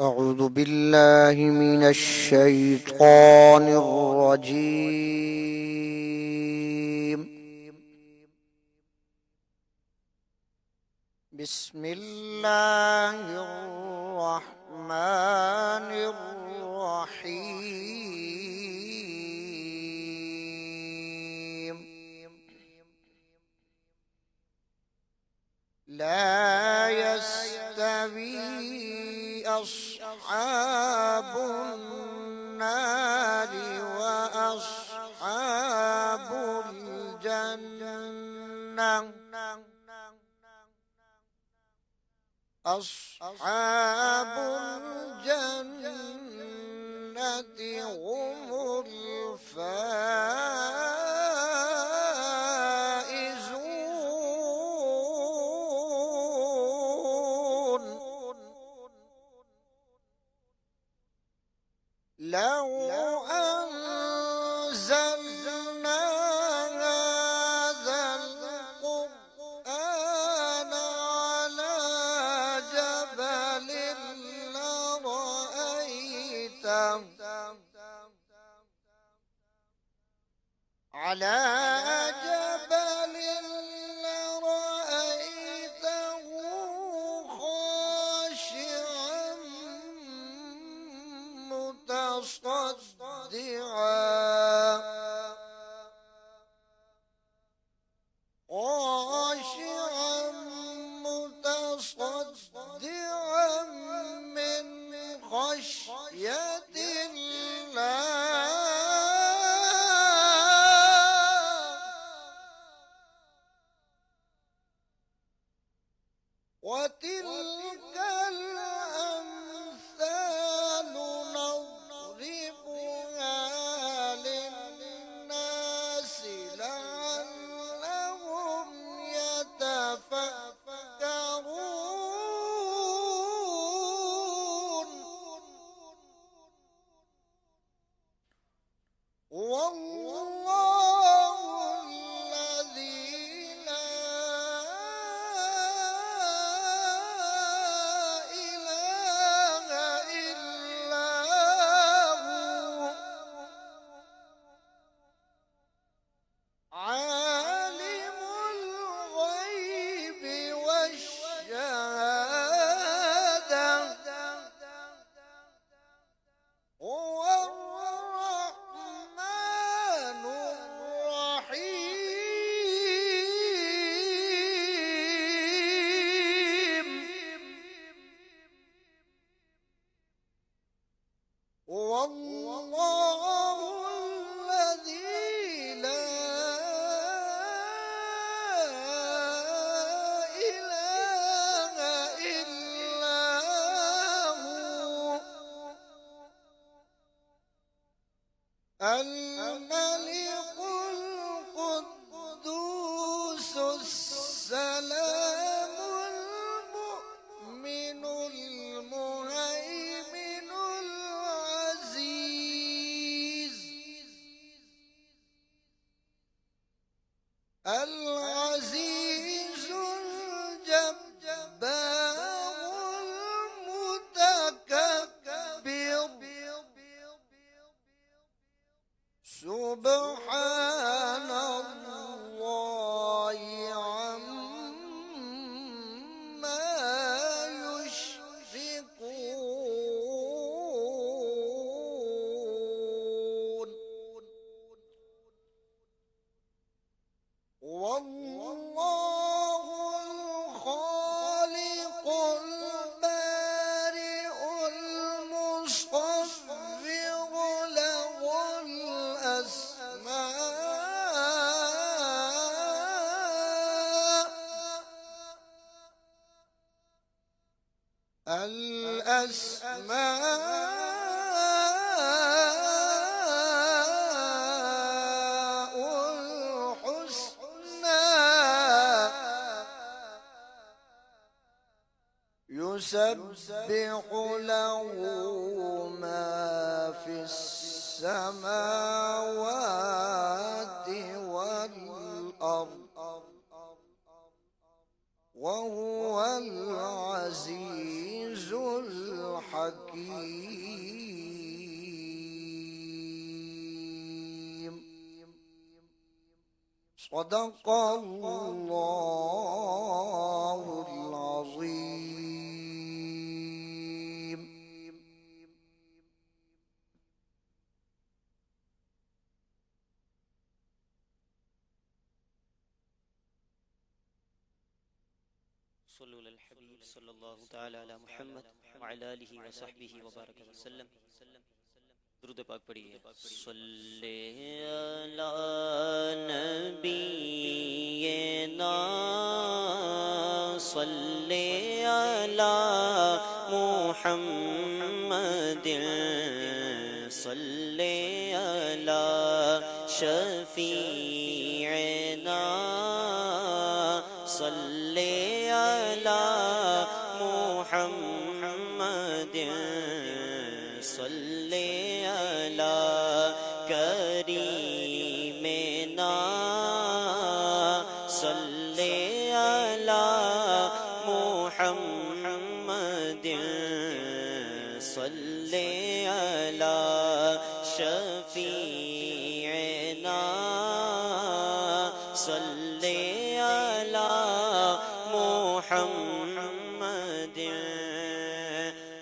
أعوذ بالله من الشيطان الرجيم. بسم الله الرحمن الرحيم. لا يستوي أصحاب النار وأصحاب الجنة. أصحاب الجنة هم الفائزون. لو أنزلنا هذا القرآن على جبل لرأيته خاشعا متصدعا من خشية الله. وتلك الأمثال نضربها للناس لعلهم يتفكرون. والله الذي لا إله إلا هو عالم الغيب والشهادة هو الرحمن الرحيم. والله الذي لا إله إلا هو الملك القدوس السلام المؤمن المهيمن العزيز الجبار المتكبر. سبحان الله عما يشركون. والله الخالق البارئ المصور له الأسماء الحسنى. يسبح له ما في السماوات والأرض وهو العزيز الحكيم. صدق الله العظيم. صلوا علی الحبیب صلی اللہ تعالی علی محمد وعلی آلہ وصحبہ وبارک وسلم. درود پاک پڑھیے. صلی علی نبینا صلی علی محمد صلی علی شفیعنا صلی علی محمد صلی علی کریمنا صلی علی محمد صلی علی شفیعنا صلی علی محمد.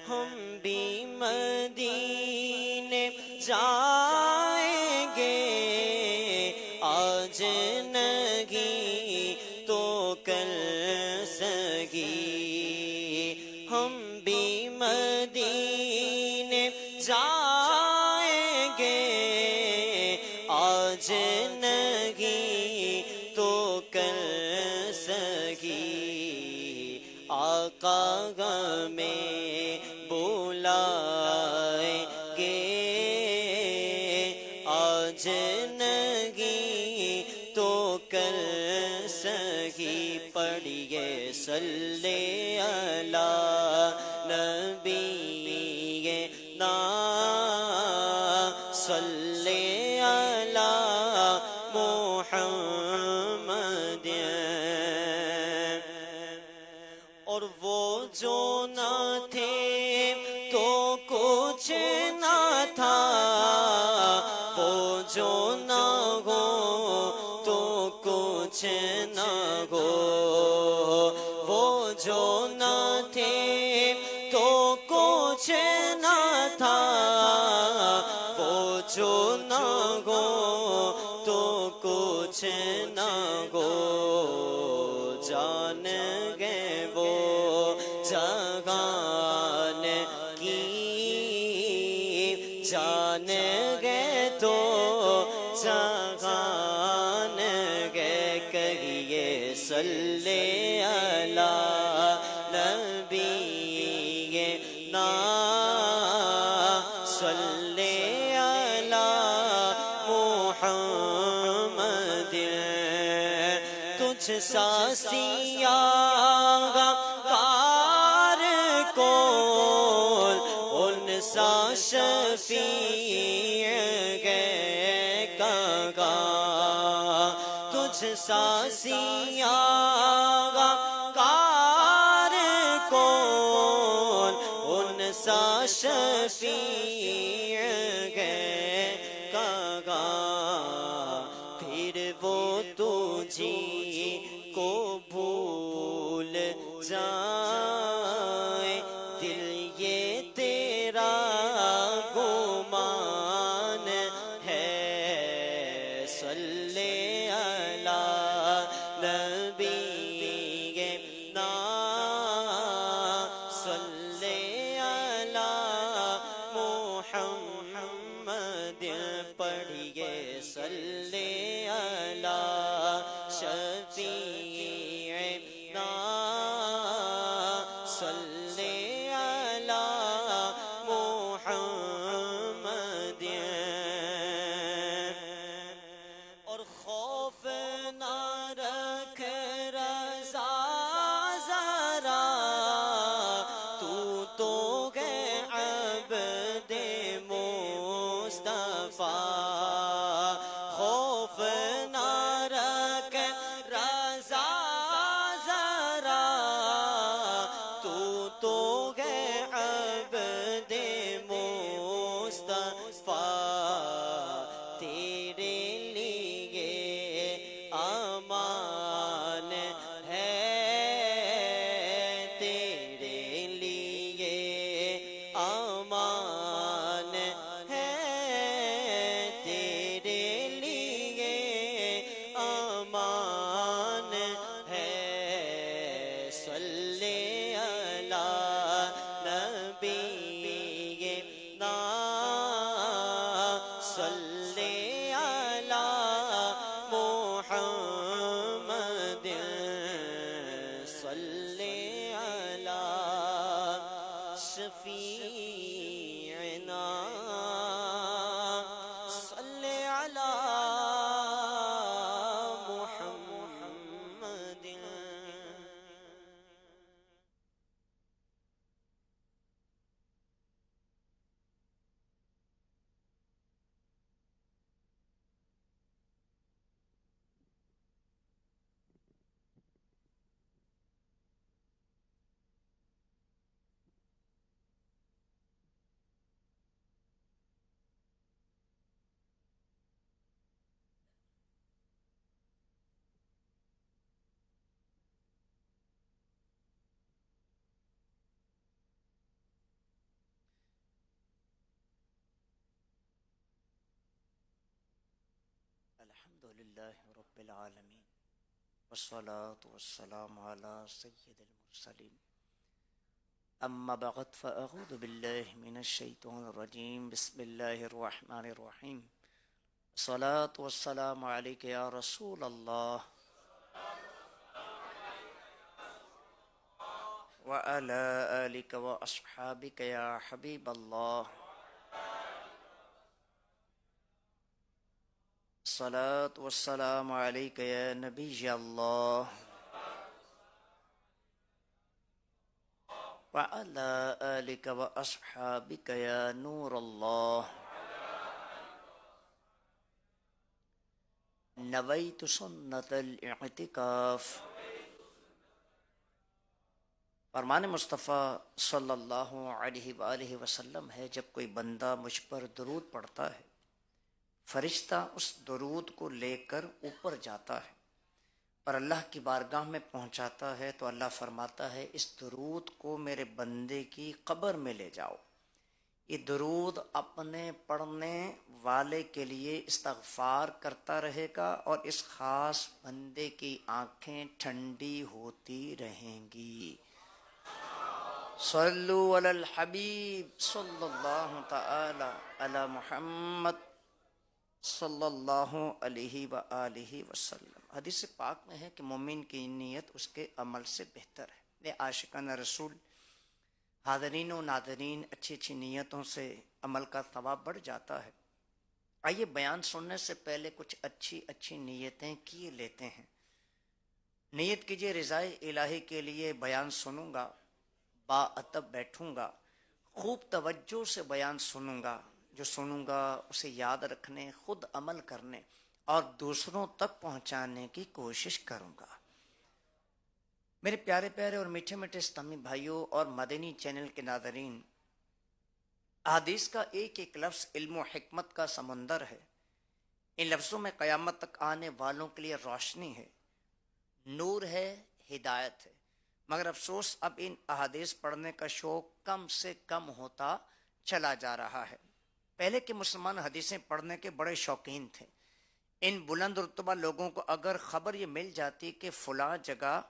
ہم بھی مدینے جائیں گے آج نہیں تو کل سگی. ہم بھی مدینے جائیں گے آج نہیں تو کل سگی. آقا ہمیں بلائیں گے آج نہیں تو کل سگی. پڑھیے صلی علی نبینا صلی علی محمد. اور وہ جو نہ تھے تو کچھ نہ تھا، وہ جو نہ ہو تو کچھ نہ ہو. وہ جو نہ تھے تو کچھ نہ تھا، وہ جو نہ ہو تو کچھ نہ ہو. جان گئے وہ جہان کی، جان گئے تو جہان گئے. کہیے صلی علی نبینا صلی علی محمد. تجھ سا سیاہ کار کون، ان سا شفیع گئے کہاں. تجھ سا سیاہ کار کون، ان سا شفیع گئے کہاں. پھر وہ تجھی کو بھول جائے، دل یہ تیرا گمان ہے. صلی علی نبینا صلی علی محمد. پڑھیے صلی علی شفیعنا صلی علی محمد. اور خوف نہ رکھ رضا ذرا صلی علی شفیعنا صلی علی محمد الحمد للہ رب العالمین والصلاة والسلام على سید المرسلین اما بعد فاعوذ باللہ من الشیطان الرجیم بسم اللہ الرحمن الرحیم الصلاة والسلام علیک یا رسول اللہ وعلى آلك وأصحابك يا حبيب الله الصلاة والسلام عليك يا نبي الله وعلى آلك وأصحابك يا نور الله نويت سنة الاعتكاف فرمان مصطفیٰ صلی اللہ علیہ وآلہ وسلم ہے، جب کوئی بندہ مجھ پر درود پڑھتا ہے فرشتہ اس درود کو لے کر اوپر جاتا ہے اور اللہ کی بارگاہ میں پہنچاتا ہے تو اللہ فرماتا ہے اس درود کو میرے بندے کی قبر میں لے جاؤ۔ یہ درود اپنے پڑھنے والے کے لیے استغفار کرتا رہے گا اور اس خاص بندے کی آنکھیں ٹھنڈی ہوتی رہیں گی۔ صلو علی الحبیب صلی اللہ تعالی علی محمد صلی اللہ علیہ وآلہ وسلم۔ حدیث پاک میں ہے کہ مومن کی نیت اس کے عمل سے بہتر ہے۔ یہ عاشقان رسول حاضرین و ناظرین اچھی اچھی نیتوں سے عمل کا ثواب بڑھ جاتا ہے۔ آئیے بیان سننے سے پہلے کچھ اچھی اچھی نیتیں کیے لیتے ہیں۔ نیت کیجئے رضائے الہی کے لیے بیان سنوں گا، با ادب بیٹھوں گا، خوب توجہ سے بیان سنوں گا، جو سنوں گا اسے یاد رکھنے، خود عمل کرنے اور دوسروں تک پہنچانے کی کوشش کروں گا۔ میرے پیارے پیارے اور میٹھے میٹھے اسلامی بھائیوں اور مدنی چینل کے ناظرین، احادیث کا ایک ایک لفظ علم و حکمت کا سمندر ہے۔ ان لفظوں میں قیامت تک آنے والوں کے لیے روشنی ہے، نور ہے، ہدایت ہے، مگر افسوس اب ان احادیث پڑھنے کا شوق کم سے کم ہوتا چلا جا رہا ہے۔ پہلے کے مسلمان حدیثیں پڑھنے کے بڑے شوقین تھے۔ ان بلند رتبہ لوگوں کو اگر خبر یہ مل جاتی کہ فلاں جگہ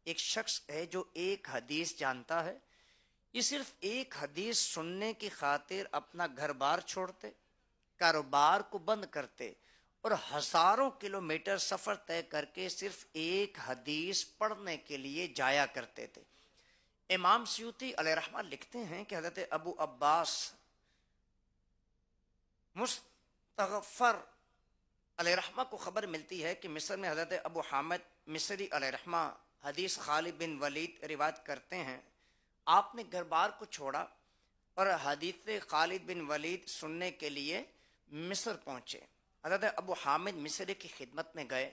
ایک شخص ہے جو ایک حدیث جانتا ہے، یہ صرف ایک حدیث سننے کی خاطر اپنا گھر بار چھوڑتے، کاروبار کو بند کرتے اور ہزاروں کلومیٹر سفر طے کر کے صرف ایک حدیث پڑھنے کے لیے جایا کرتے تھے۔ امام سیوطی علیہ رحمہ لکھتے ہیں کہ حضرت ابو عباس مستغفر علیہ رحمہ کو خبر ملتی ہے کہ مصر میں حضرت ابو حامد مصری علیہ رحمہ حدیث خالد بن ولید روایت کرتے ہیں، آپ نے گھر بار کو چھوڑا اور حدیث خالد بن ولید سننے کے لیے مصر پہنچے۔ حضرت ابو حامد مصری کی خدمت میں گئے،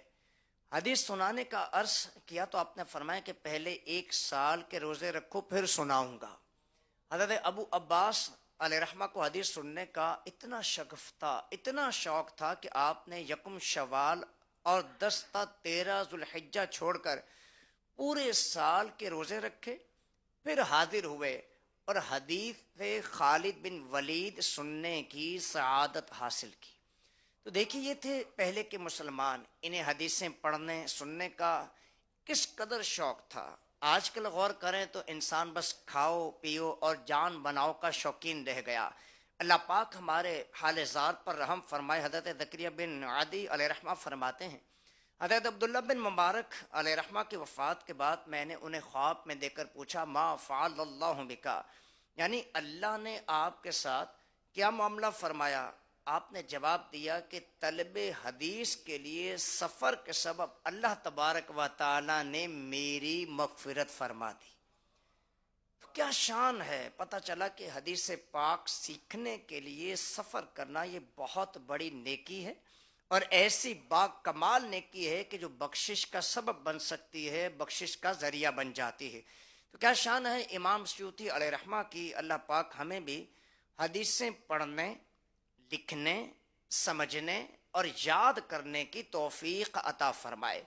حدیث سنانے کا عرض کیا تو آپ نے فرمایا کہ پہلے 1 سال کے روزے رکھو پھر سناؤں گا۔ حضرت ابو عباس علیہ رحمہ کو حدیث سننے کا اتنا شغف تھا، اتنا شوق تھا کہ آپ نے 1 شوال اور 10 تا 13 ذوالحجہ چھوڑ کر پورے سال کے روزے رکھے، پھر حاضر ہوئے اور حدیث خالد بن ولید سننے کی سعادت حاصل کی۔ تو دیکھیے یہ تھے پہلے کے مسلمان، انہیں حدیثیں پڑھنے سننے کا کس قدر شوق تھا۔ آج کل غور کریں تو انسان بس کھاؤ پیو اور جان بناؤ کا شوقین رہ گیا۔ اللہ پاک ہمارے حال زار پر رحم فرمائے۔ حضرت زکریا بن عدی علیہ رحمہ فرماتے ہیں حضرت عبداللہ بن مبارک علیہ رحمہ کی وفات کے بعد میں نے انہیں خواب میں دیکھ کر پوچھا ما فعل اللہ بکا، یعنی اللہ نے آپ کے ساتھ کیا معاملہ فرمایا؟ آپ نے جواب دیا کہ طلب حدیث کے لیے سفر کے سبب اللہ تبارک و تعالی نے میری مغفرت فرما دی۔ تو کیا شان ہے، پتہ چلا کہ حدیث پاک سیکھنے کے لیے سفر کرنا یہ بہت بڑی نیکی ہے، اور ایسی با کمال نیکی ہے کہ جو بخشش کا سبب بن سکتی ہے، بخشش کا ذریعہ بن جاتی ہے۔ تو کیا شان ہے امام سیوطی علیہ رحمہ کی، اللہ پاک ہمیں بھی حدیثیں پڑھنے، لکھنے، سمجھنے اور یاد کرنے کی توفیق عطا فرمائے۔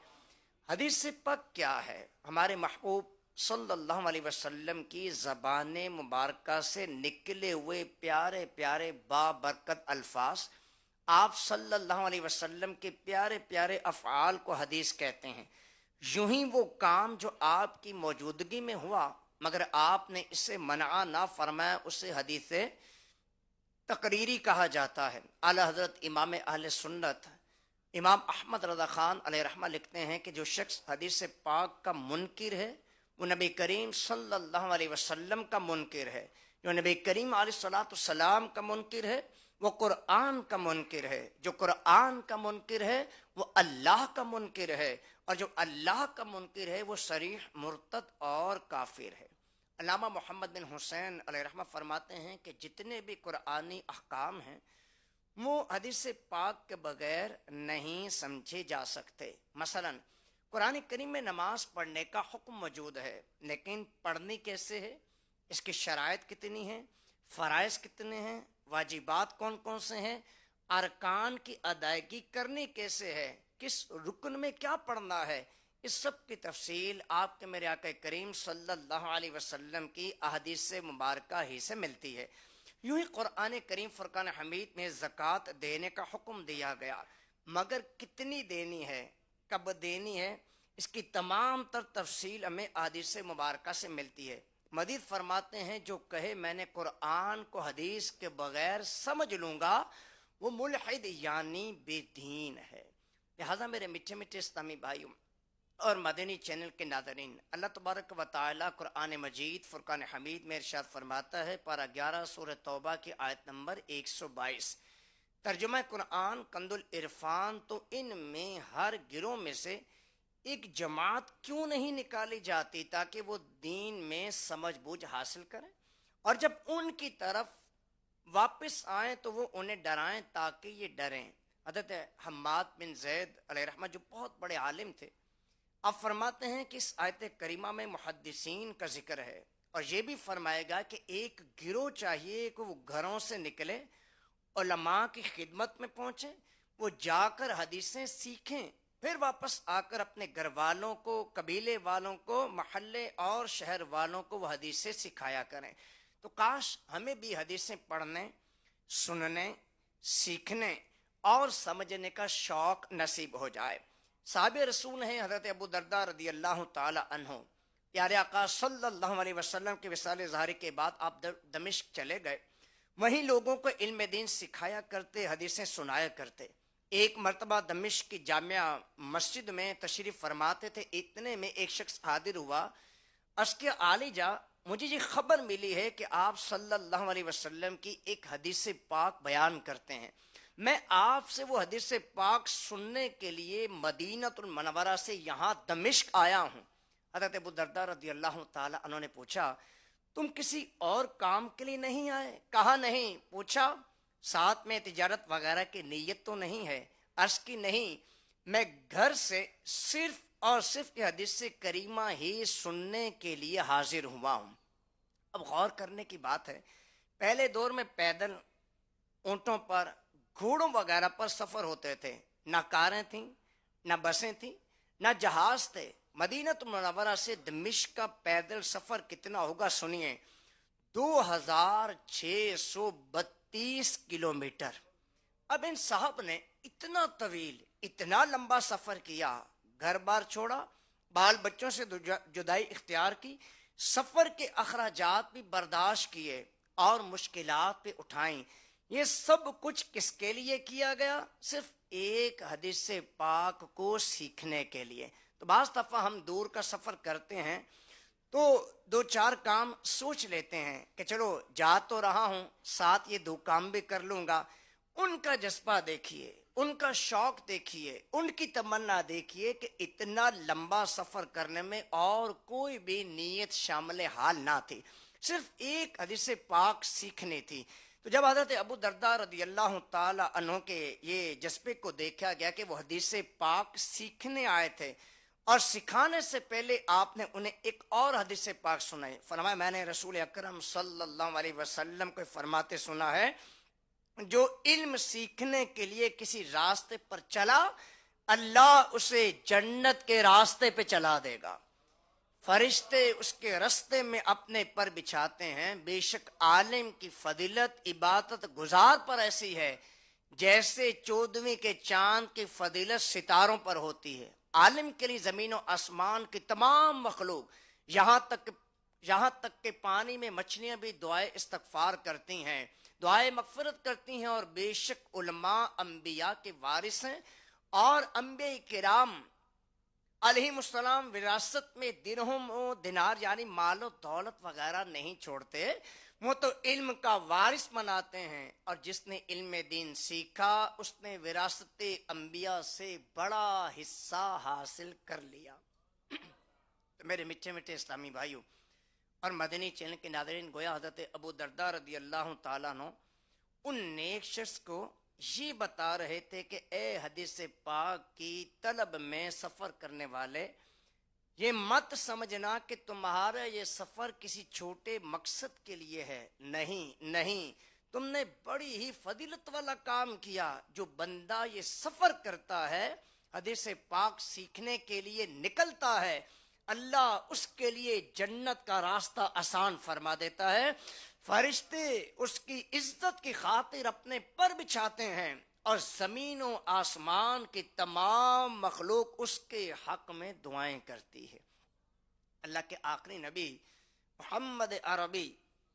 حدیث پاک کیا ہے؟ ہمارے محبوب صلی اللہ علیہ وسلم کی زبان مبارکہ سے نکلے ہوئے پیارے پیارے بابرکت الفاظ، آپ صلی اللہ علیہ وسلم کے پیارے پیارے افعال کو حدیث کہتے ہیں۔ یوں ہی وہ کام جو آپ کی موجودگی میں ہوا مگر آپ نے اسے منع نہ فرمایا، اسے حدیث تقریری کہا جاتا ہے۔ اعلی حضرت امام اہل سنت امام احمد رضا خان علیہ رحمہ لکھتے ہیں کہ جو شخص حدیث پاک کا منکر ہے وہ نبی کریم صلی اللہ علیہ وسلم کا منکر ہے، جو نبی کریم علیہ السلام کا منکر ہے وہ قرآن کا منکر ہے، جو قرآن کا منکر ہے وہ اللہ کا منکر ہے، اور جو اللہ کا منکر ہے وہ صریح مرتد اور کافر ہے۔ علامہ محمد بن حسین علیہ رحمہ فرماتے ہیں کہ جتنے بھی قرآنی احکام ہیں وہ حدیث پاک کے بغیر نہیں سمجھے جا سکتے۔ مثلا قرآن کریم میں نماز پڑھنے کا حکم موجود ہے، لیکن پڑھنی کیسے ہے، اس کی شرائط کتنی ہیں، فرائض کتنے ہیں، واجبات کون کون سے ہیں، ارکان کی ادائیگی کرنی کیسے ہے، کس رکن میں کیا پڑھنا ہے، اس سب کی تفصیل آپ کے میرے آقا کریم صلی اللہ علیہ وسلم کی احادیث مبارکہ ہی سے ملتی ہے۔ یوں ہی قرآن کریم فرقان حمید میں زکوٰۃ دینے کا حکم دیا گیا، مگر کتنی دینی ہے، کب دینی ہے، اس کی تمام تر تفصیل ہمیں احادیث مبارکہ سے ملتی ہے۔ مزید فرماتے ہیں جو کہے میں نے قرآن کو حدیث کے بغیر سمجھ لوں گا وہ ملحد یعنی بے دین ہے۔ لہٰذا میرے میٹھے میٹھے اسلامی بھائیوں اور مدنی چینل کے ناظرین، اللہ تبارک و تعالیٰ قرآن مجید فرقان حمید میں ارشاد فرماتا ہے، پارہ 11 سورہ توبہ کی آیت نمبر 122، ترجمہ قرآن کنز العرفان، تو ان میں ہر گروہ میں سے ایک جماعت کیوں نہیں نکالی جاتی تاکہ وہ دین میں سمجھ بوجھ حاصل کریں، اور جب ان کی طرف واپس آئیں تو وہ انہیں ڈرائیں تاکہ یہ ڈریں۔ حضرت حماد بن زید علیہ رحمہ جو بہت بڑے عالم تھے، آپ فرماتے ہیں کہ اس آیت کریمہ میں محدثین کا ذکر ہے، اور یہ بھی فرمائے گا کہ ایک گروہ چاہیے کہ وہ گھروں سے نکلے، علماء کی خدمت میں پہنچیں، وہ جا کر حدیثیں سیکھیں، پھر واپس آ کر اپنے گھر والوں کو، قبیلے والوں کو، محلے اور شہر والوں کو وہ حدیثیں سکھایا کریں۔ تو کاش ہمیں بھی حدیثیں پڑھنے، سننے، سیکھنے اور سمجھنے کا شوق نصیب ہو جائے۔ صحابہ رسول ہیں حضرت ابو درداء رضی اللہ تعالی عنہ، پیارے آقا صلی اللہ علیہ وسلم کے وصال ظاہری کے بعد آپ دمشق چلے گئے، وہیں لوگوں کو علم دین سکھایا کرتے، حدیثیں سنایا کرتے۔ ایک مرتبہ دمشق کی جامعہ مسجد میں تشریف فرماتے تھے، اتنے میں ایک شخص حاضر ہوا، اس کے عالی جا مجھے یہ خبر ملی ہے کہ آپ صلی اللہ علیہ وسلم کی ایک حدیث پاک بیان کرتے ہیں، میں آپ سے وہ حدیث پاک سننے کے لیے مدینہ المنورہ سے یہاں دمشق آیا ہوں۔ حضرت ابو درداء رضی اللہ تعالی عنہ نے پوچھا تم کسی اور کام کے لیے نہیں آئے؟ کہا نہیں۔ پوچھا ساتھ میں تجارت وغیرہ کی نیت تو نہیں ہے؟ عرض کی نہیں، میں گھر سے صرف اور صرف یہ حدیث کریمہ ہی سننے کے لیے حاضر ہوا ہوں۔ اب غور کرنے کی بات ہے، پہلے دور میں پیدل، اونٹوں پر، گھوڑوں وغیرہ پر سفر ہوتے تھے، نہ کاریں تھیں، نہ بسیں تھیں، نہ جہاز تھے۔ مدینہ منورہ سے دمشق کا پیدل سفر کتنا ہوگا سنیے، 2632 کلومیٹر۔ اب ان صاحب نے اتنا طویل، اتنا لمبا سفر کیا، گھر بار چھوڑا، بال بچوں سے جدائی اختیار کی، سفر کے اخراجات بھی برداشت کیے اور مشکلات بھی اٹھائیں، یہ سب کچھ کس کے لیے کیا گیا؟ صرف ایک حدیث پاک کو سیکھنے کے لیے۔ تو بعض دفعہ ہم دور کا سفر کرتے ہیں تو دو چار کام سوچ لیتے ہیں کہ چلو جا تو رہا ہوں، ساتھ یہ دو کام بھی کر لوں گا۔ ان کا جذبہ دیکھیے، ان کا شوق دیکھیے، ان کی تمنا دیکھیے کہ اتنا لمبا سفر کرنے میں اور کوئی بھی نیت شامل حال نہ تھی، صرف ایک حدیث پاک سیکھنی تھی۔ تو جب حضرت ابو درداء رضی اللہ تعالی عنہ کے یہ جذبے کو دیکھا گیا کہ وہ حدیث پاک سیکھنے آئے تھے اور سکھانے سے پہلے آپ نے انہیں ایک اور حدیث پاک سنائی، فرمایا میں نے رسول اکرم صلی اللہ علیہ وسلم کو فرماتے سنا ہے، جو علم سیکھنے کے لیے کسی راستے پر چلا اللہ اسے جنت کے راستے پہ چلا دے گا، فرشتے اس کے راستے میں اپنے پر بچھاتے ہیں۔ بے شک عالم کی فضیلت عبادت گزار پر ایسی ہے جیسے 14ویں کے چاند کی فضیلت ستاروں پر ہوتی ہے۔ عالم کے لیے زمین و آسمان کی تمام مخلوق، یہاں تک کہ پانی میں مچھلیاں بھی دعائے استغفار کرتی ہیں، دعائے مغفرت کرتی ہیں، اور بے شک علماء انبیاء کے وارث ہیں، اور انبیاء کرام علیہ السلام وراثت میں درہم و دینار یعنی مال و دولت وغیرہ نہیں چھوڑتے، وہ تو علم کا وارث بناتے ہیں، اور جس نے علم دین سیکھا اس نے وراثت انبیاء سے بڑا حصہ حاصل کر لیا۔ تو میرے میٹھے میٹھے اسلامی بھائیوں اور مدنی چینل کے ناظرین، گویا حضرت ابو درداء رضی اللہ تعالیٰ عنہ ان نیک شخص کو یہ بتا رہے تھے کہ اے حدیث پاک کی طلب میں سفر کرنے والے، یہ مت سمجھنا کہ تمہارا یہ سفر کسی چھوٹے مقصد کے لیے ہے، نہیں، تم نے بڑی ہی فضیلت والا کام کیا۔ جو بندہ یہ سفر کرتا ہے، حدیث پاک سیکھنے کے لیے نکلتا ہے، اللہ اس کے لیے جنت کا راستہ آسان فرما دیتا ہے، فرشتے اس کی عزت کی خاطر اپنے پر بچھاتے ہیں، اور زمین و آسمان کی تمام مخلوق اس کے حق میں دعائیں کرتی ہے۔ اللہ کے آخری نبی محمد عربی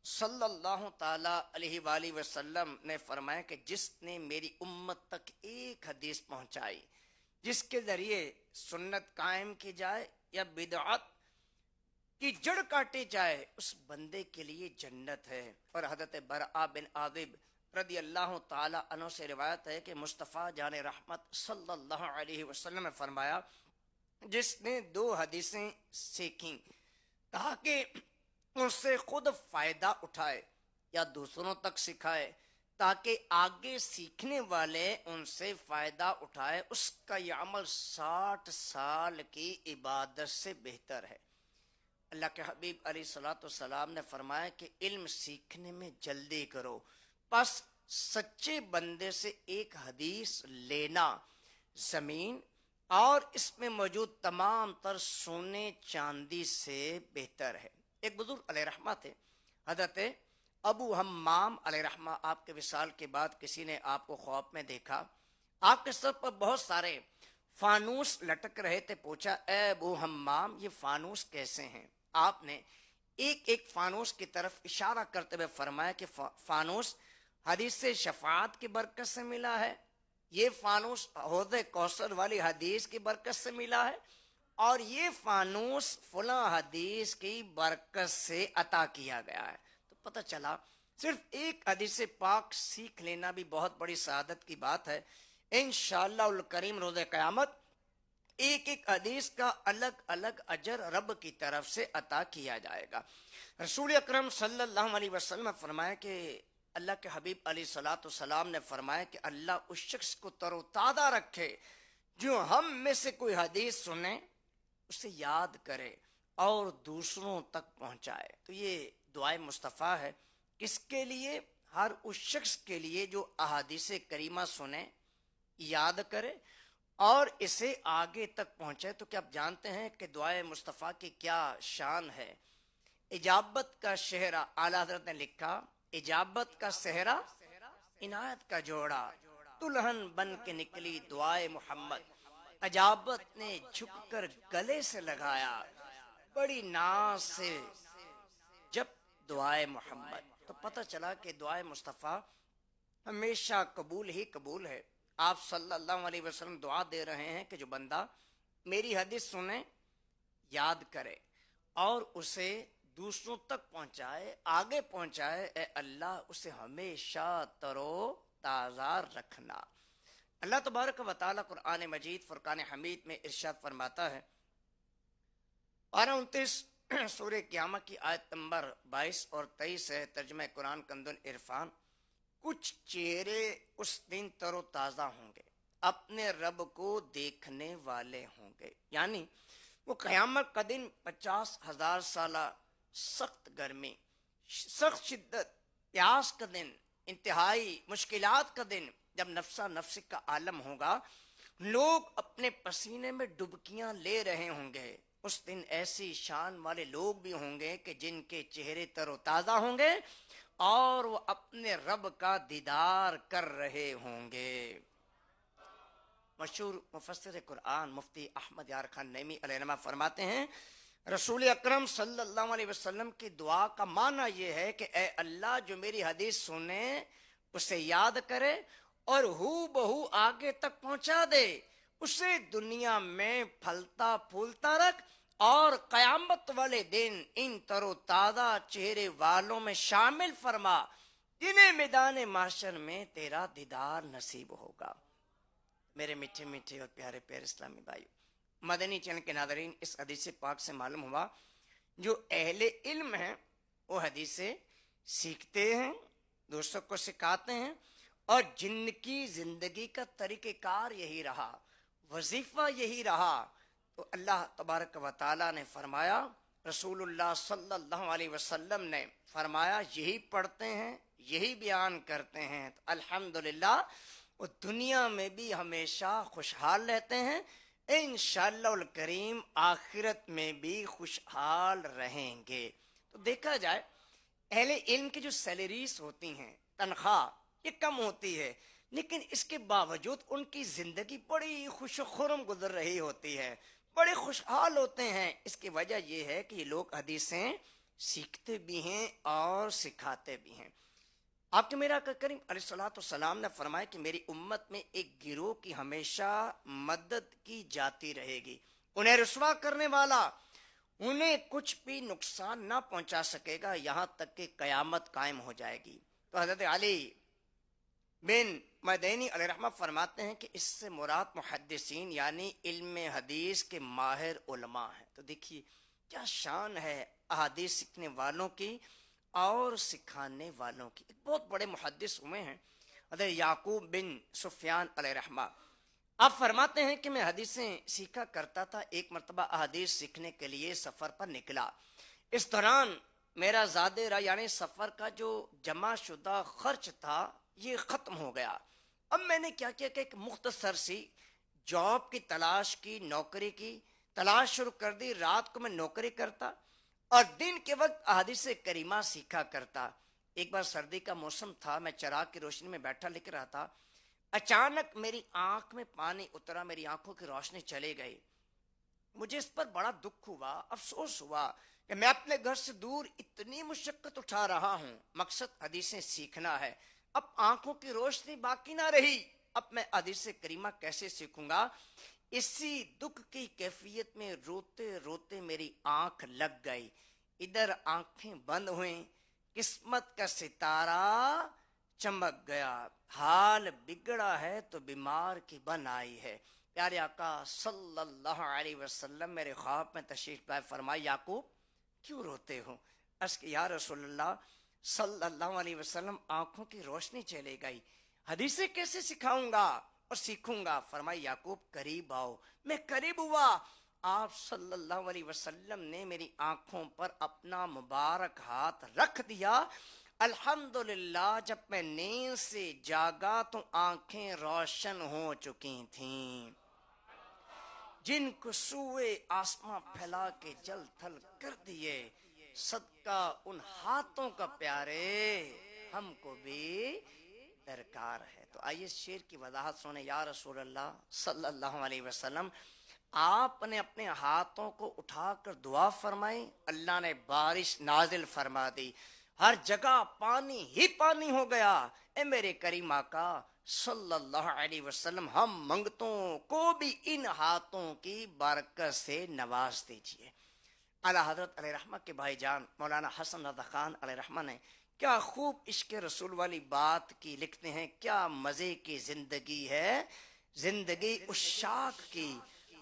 صلی اللہ تعالی علیہ وآلہ وسلم نے فرمایا کہ جس نے میری امت تک ایک حدیث پہنچائی جس کے ذریعے سنت قائم کی جائے یا بدعت کی جڑ کاٹی جائے، اس بندے کے لیے جنت ہے۔ اور حضرت برآ بن عازب رضی اللہ تعالی عنہ سے روایت ہے کہ مصطفیٰ جان رحمت صلی اللہ علیہ وسلم نے فرمایا، جس نے 2 حدیثیں سیکھیں تاکہ ان سے خود فائدہ اٹھائے یا دوسروں تک سکھائے تاکہ آگے سیکھنے والے ان سے فائدہ اٹھائے، اس کا یہ عمل 60 سال کی عبادت سے بہتر ہے۔ اللہ کے حبیب علیہ الصلوۃ والسلام نے فرمایا کہ علم سیکھنے میں جلدی کرو، پس سچے بندے سے ایک حدیث لینا زمین اور اس میں موجود تمام تر سونے چاندی سے بہتر ہے۔ ایک بزرگ علیہ رحمہ تھے، حضرت ابو حمام علیہ رحمہ، آپ کے وصال کے بعد کسی نے آپ کو خواب میں دیکھا، آپ کے سر پر بہت سارے فانوس لٹک رہے تھے، پوچھا اے ابو حمام یہ فانوس کیسے ہیں؟ آپ نے ایک ایک فانوس کی طرف اشارہ کرتے ہوئے فرمایا کہ فانوس حدیث شفاعت کی برکت سے ملا ہے، یہ فانوس حوض کوثر والی حدیث کی برکت سے ملا ہے، اور یہ فانوس فلاں حدیث کی برکت سے عطا کیا گیا ہے۔ تو پتہ چلا صرف ایک حدیث پاک سیکھ لینا بھی بہت بڑی سعادت کی بات ہے۔ انشاءاللہ الکریم روز قیامت ایک ایک حدیث کا الگ الگ اجر رب کی طرف سے عطا کیا جائے گا۔ رسول اکرم صلی اللہ علیہ وسلم نے فرمایا کہ اللہ کے حبیب علیہ الصلوۃ والسلام نے فرمایا کہ اللہ اس شخص کو تر و تازہ رکھے جو ہم میں سے کوئی حدیث سنے، اسے یاد کرے اور دوسروں تک پہنچائے۔ تو یہ دعائے مصطفیٰ ہے، کس کے لیے؟ ہر اس شخص کے لیے جو احادیث کریمہ سنے، یاد کرے اور اسے آگے تک پہنچے۔ تو کیا آپ جانتے ہیں کہ دعائے مصطفیٰ کی کیا شان ہے؟ اجابت کا شہرہ، اعلیٰ حضرت نے لکھا، اجابت کا صحرا عنایت کا جوڑا، دلہن بن کے نکلی دعائے محمد، اجابت نے جھک کر گلے سے لگایا، بڑی ناز سے جب دعائے محمد۔ تو پتہ چلا کہ دعائے مصطفیٰ ہمیشہ قبول ہی قبول ہے. آپ صلی اللہ علیہ وسلم دعا دے رہے ہیں کہ جو بندہ میری حدیث سنے، یاد کرے اور اسے دوسروں تک پہنچائے، آگے پہنچائے، اے اللہ اسے ہمیشہ ترو تازہ رکھنا. اللہ تبارک و تعالیٰ قرآن مجید فرقان حمید میں ارشاد فرماتا ہے، پارہ 29 سورہ قیامہ کی آیت نمبر 22 اور 23 ہے. ترجمہ قرآن کنز العرفان. کچھ چہرے اس دن تر و تازہ ہوں گے، اپنے رب کو دیکھنے والے ہوں گے. یعنی وہ قیامت کا دن 50,000 سالہ سخت گرمی، سخت شدت، پیاس کا دن، انتہائی مشکلات کا دن، جب نفسا نفسی کا عالم ہوگا، لوگ اپنے پسینے میں ڈبکیاں لے رہے ہوں گے. اس دن ایسی شان والے لوگ بھی ہوں گے کہ جن کے چہرے تر و تازہ ہوں گے اور وہ اپنے رب کا دیدار کر رہے ہوں گے. مشہور مفسر قرآن مفتی احمد یار خان نعیمی علیہ رحمہ فرماتے ہیں، رسول اکرم صلی اللہ علیہ وسلم کی دعا کا معنی یہ ہے کہ اے اللہ جو میری حدیث سنے اسے یاد کرے اور ہو بہو آگے تک پہنچا دے، اسے دنیا میں پھلتا پھولتا رکھ اور قیامت والے دن ان تر و تازہ چہرے والوں میں شامل فرما جنہیں میدان محشر میں تیرا دیدار نصیب ہوگا. میرے میٹھے میٹھے اور پیارے پیارے اسلامی بھائیو، مدنی چینل کے ناظرین، اس حدیث پاک سے معلوم ہوا جو اہل علم ہیں وہ حدیثیں سیکھتے ہیں، دوسروں کو سکھاتے ہیں، اور جن کی زندگی کا طریقہ کار یہی رہا، وظیفہ یہی رہا، تو اللہ تبارک و تعالیٰ نے فرمایا، رسول اللہ صلی اللہ علیہ وسلم نے فرمایا یہی پڑھتے ہیں، یہی بیان کرتے ہیں، تو الحمدللہ وہ دنیا میں بھی ہمیشہ خوشحال رہتے ہیں، انشاءاللہ الکریم آخرت میں بھی خوشحال رہیں گے. تو دیکھا جائے اہل علم کی جو سیلریز ہوتی ہیں، تنخواہ یہ کم ہوتی ہے، لیکن اس کے باوجود ان کی زندگی بڑی خوش و خرم گزر رہی ہوتی ہے، بڑے خوشحال ہوتے ہیں. اس کی وجہ یہ ہے کہ یہ لوگ حدیثیں سیکھتے بھی ہیں اور سکھاتے بھی ہیں. آپ کے میرا آقا کریم علیہ الصلوۃ والسلام نے فرمایا کہ میری امت میں ایک گروہ کی ہمیشہ مدد کی جاتی رہے گی، انہیں رسوا کرنے والا انہیں کچھ بھی نقصان نہ پہنچا سکے گا یہاں تک کہ قیامت قائم ہو جائے گی. تو حضرت علی بن مدینی علیہ رحمہ فرماتے ہیں کہ اس سے مراد محدثین یعنی علم حدیث کے ماہر علماء ہیں. تو دیکھیے کیا شان ہے احادیث سیکھنے والوں کی اور سکھانے والوں کی. ایک بہت بڑے محدث ہوئے ہیں حضرت یعقوب بن سفیان علیہ رحمہ. آپ فرماتے ہیں کہ میں حدیثیں سیکھا کرتا تھا، ایک مرتبہ احادیث سیکھنے کے لیے سفر پر نکلا، اس دوران میرا زادے رہا یعنی سفر کا جو جمع شدہ خرچ تھا یہ ختم ہو گیا. اب میں نے کیا کیا کہ ایک مختصر سی جاب کی تلاش کی، نوکری کی تلاش شروع کر دی. رات کو میں نوکری کرتا اور دن کے وقت احادیث کریمہ سیکھا کرتا. ایک بار سردی کا موسم تھا، میں چراغ کی روشنی میں بیٹھا لکھ رہا تھا، اچانک میری آنکھ میں پانی اترا، میری آنکھوں کی روشنی چلی گئی. مجھے اس پر بڑا دکھ ہوا، افسوس ہوا کہ میں اپنے گھر سے دور اتنی مشقت اٹھا رہا ہوں، مقصد حدیثیں سیکھنا ہے، اب آنکھوں کی روشنی باقی نہ رہی، اب میں حدیث کریمہ کیسے سیکھوں گا. اسی دکھ کی کیفیت میں روتے روتے میری آنکھ لگ گئی. ادھر آنکھیں بند ہوئیں، قسمت کا ستارہ چمک گیا، حال بگڑا ہے تو بیمار کی بن آئی ہے. پیارے آقا صلی اللہ علیہ وسلم میرے خواب میں تشریف لائے، فرمایا یعقوب کیوں روتے ہو؟ عرض کہ یا رسول اللہ صلی اللہ علیہ وسلم آنکھوں کی روشنی چلے گئی، حدیثیں کیسے سکھاؤں گا اور سیکھوں گا؟ فرمایا یعقوب قریب آؤ. میں قریب ہوا، آپ صلی اللہ علیہ وسلم نے میری آنکھوں پر اپنا مبارک ہاتھ رکھ دیا. الحمدللہ جب میں نیند سے جاگا تو آنکھیں روشن ہو چکی تھیں. جن کو سوئے آسماں پھیلا کے جل تھل کر دیے، صدقہ ان ہاتھوں کا پیارے ہم کو بھی درکار ہے. تو آئیے شعر کی وضاحت سنیں. یا رسول اللہ صلی اللہ علیہ وسلم آپ نے اپنے ہاتھوں کو اٹھا کر دعا فرمائی، اللہ نے بارش نازل فرما دی، ہر جگہ پانی ہی پانی ہو گیا. اے میرے کریم آقا صلی اللہ علیہ وسلم، ہم منگتوں کو بھی ان ہاتھوں کی برکت سے نواز دیجیے. اعلیٰ حضرت علیہ رحمہ کے بھائی جان مولانا حسن رضا خان علیہ رحمہ نے کیا خوب عشق رسول والی بات کی لکھتے ہیں. کیا مزے کی زندگی ہے زندگی عشاق کی،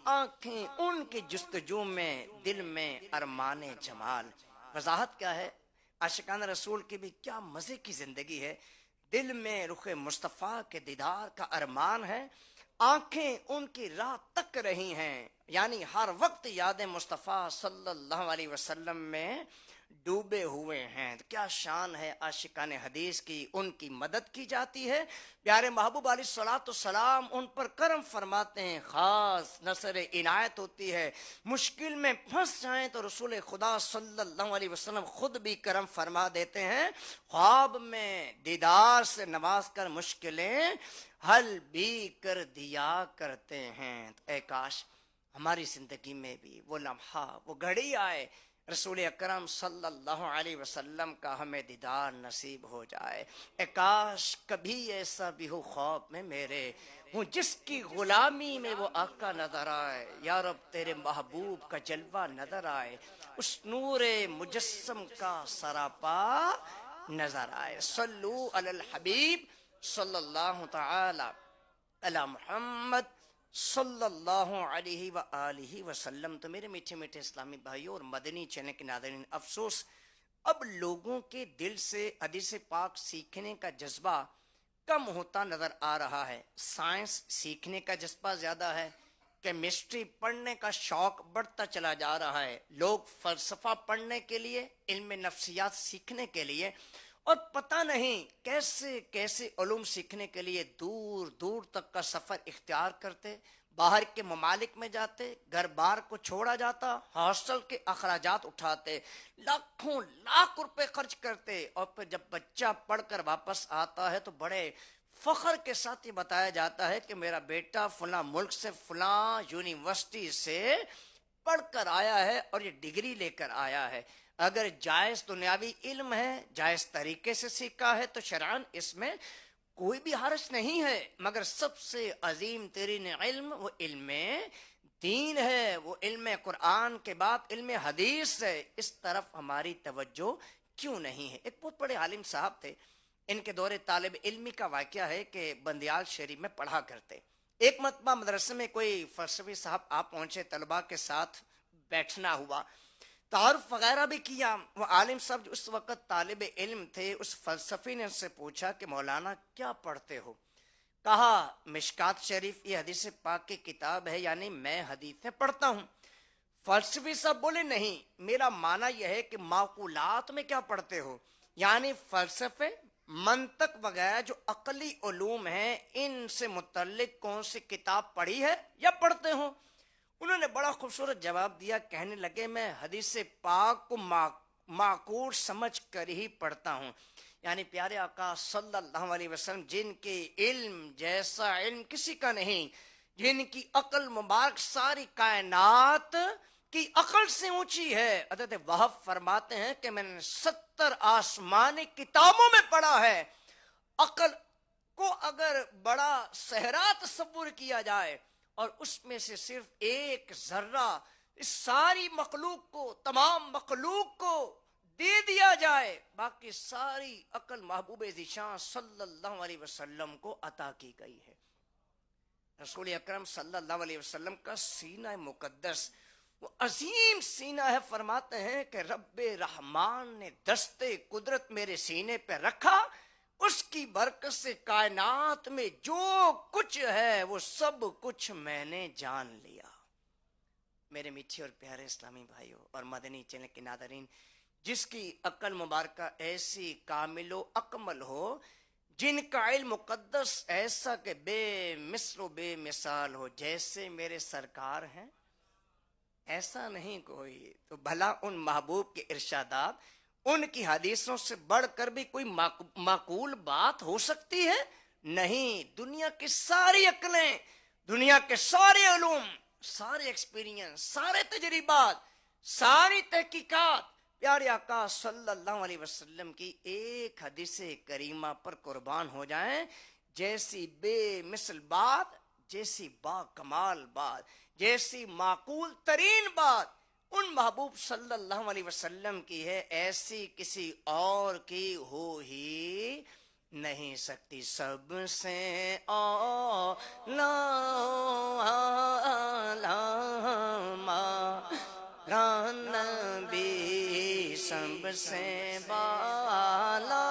آنکھیں ان کی جستجو میں، دل میں ارمان جمال. وضاحت کیا ہے؟ عاشقان رسول کی بھی کیا مزے کی زندگی ہے. دل میں رخ مصطفیٰ کے دیدار کا ارمان ہے، آنکھیں ان کی راہ تک رہی ہیں، یعنی ہر وقت یاد مصطفیٰ صلی اللہ علیہ وسلم میں ڈوبے ہوئے ہیں. کیا شان ہے عاشقان حدیث کی، ان کی مدد کی جاتی ہے. پیارے محبوب علیہ الصلوۃ والسلام ان پر کرم فرماتے ہیں، خاص نصر عنایت ہوتی ہے. مشکل میں پھنس جائیں تو رسول خدا صلی اللہ علیہ وسلم خود بھی کرم فرما دیتے ہیں، خواب میں دیدار سے نواز کر مشکلیں حل بھی کر دیا کرتے ہیں. اے کاش ہماری زندگی میں بھی وہ لمحہ، وہ گھڑی آئے، رسول اکرم صلی اللہ علیہ وسلم کا ہمیں دیدار نصیب ہو جائے. اے کاش کبھی ایسا بھی ہو خواب میں میرے، ہوں جس کی غلامی میں وہ آقا نظر آئے. یا رب تیرے محبوب کا جلوہ نظر آئے، اس نور مجسم کا سراپا نظر آئے. صلو علی الحبیب صلی اللہ تعالی علی محمد صلی اللہ علیہ وآلہ وسلم. تو میرے میٹھے میٹھے اسلامی بھائیوں اور مدنی چینل کے ناظرین، افسوس اب لوگوں کے دل سے حدیث پاک سیکھنے کا جذبہ کم ہوتا نظر آ رہا ہے. سائنس سیکھنے کا جذبہ زیادہ ہے، کیمسٹری پڑھنے کا شوق بڑھتا چلا جا رہا ہے. لوگ فلسفہ پڑھنے کے لیے، علم نفسیات سیکھنے کے لیے، اور پتہ نہیں کیسے کیسے علوم سیکھنے کے لیے دور دور تک کا سفر اختیار کرتے، باہر کے ممالک میں جاتے، گھر بار کو چھوڑا جاتا، ہاسٹل کے اخراجات اٹھاتے، لاکھوں لاکھ روپے خرچ کرتے، اور پھر جب بچہ پڑھ کر واپس آتا ہے تو بڑے فخر کے ساتھ یہ بتایا جاتا ہے کہ میرا بیٹا فلاں ملک سے فلاں یونیورسٹی سے پڑھ کر آیا ہے اور یہ ڈگری لے کر آیا ہے. اگر جائز دنیاوی علم ہے، جائز طریقے سے سیکھا ہے تو شرعاً اس میں کوئی بھی حرج نہیں ہے، مگر سب سے عظیم ترین علم وہ علم دین ہے، وہ علم قرآن کے بعد علم حدیث ہے. اس طرف ہماری توجہ کیوں نہیں ہے؟ ایک بہت بڑے عالم صاحب تھے، ان کے دور طالب علمی کا واقعہ ہے کہ بندیال شریف میں پڑھا کرتے. ایک مرتبہ مدرسے میں کوئی فلسفی صاحب آپ پہنچے، طلباء کے ساتھ بیٹھنا ہوا، تعارف وغیرہ بھی کیا. وہ عالم صاحب جو اس وقت طالب علم تھے، اس فلسفی نے ان سے پوچھا کہ مولانا کیا پڑھتے ہو؟ کہا مشکات شریف یہ حدیث پاک کی کتاب ہے، یعنی میں حدیثیں پڑھتا ہوں. فلسفی صاحب بولے نہیں، میرا معنی یہ ہے کہ معقولات میں کیا پڑھتے ہو، یعنی فلسفے، منطق وغیرہ جو عقلی علوم ہیں ان سے متعلق کون سی کتاب پڑھی ہے یا پڑھتے ہو؟ انہوں نے بڑا خوبصورت جواب دیا، کہنے لگے میں حدیث پاک کو معقول سمجھ کر ہی پڑھتا ہوں. یعنی پیارے آقا صلی اللہ علیہ وسلم جن کے علم جیسا علم کسی کا نہیں، جن کی عقل مبارک ساری کائنات کی عقل سے اونچی ہے. حضرت وہب فرماتے ہیں کہ میں نے 70 آسمانی کتابوں میں پڑھا ہے. عقل کو اگر بڑا صحرا تصور کیا جائے اور اس میں سے صرف ایک ذرہ اس ساری مخلوق کو، تمام مخلوق کو دے دیا جائے، باقی ساری عقل محبوب ذیشان صلی اللہ علیہ وسلم کو عطا کی گئی ہے. رسول اکرم صلی اللہ علیہ وسلم کا سینہ مقدس وہ عظیم سینہ ہے. فرماتے ہیں کہ رب رحمان نے دستے قدرت میرے سینے پہ رکھا، اس کی برکت سے کائنات میں جو کچھ ہے وہ سب کچھ میں نے جان لیا. میرے میٹھے اور پیارے اسلامی بھائیوں اور مدنی چینل کے ناظرین، جس کی عقل مبارکہ ایسی کامل و اکمل ہو، جن کا علم مقدس ایسا کہ بے مثل و بے مثال ہو، جیسے میرے سرکار ہیں ایسا نہیں کوئی، تو بھلا ان محبوب کے ارشادات، ان کی حدیثوں سے بڑھ کر بھی کوئی معقول بات ہو سکتی ہے؟ نہیں. دنیا کی ساری عقلیں، دنیا کے سارے علوم، سارے ایکسپیرینس، سارے تجربات، ساری تحقیقات، پیارے آقا صلی اللہ علیہ وسلم کی ایک حدیث کریمہ پر قربان ہو جائیں، جیسی بے مثل بات، جیسی با کمال بات، جیسی معقول ترین بات ان محبوب صلی اللہ علیہ وسلم کی ہے، ایسی کسی اور کی ہو ہی نہیں سکتی۔ سب سے اولا ہمارا نبی، سب سے بالا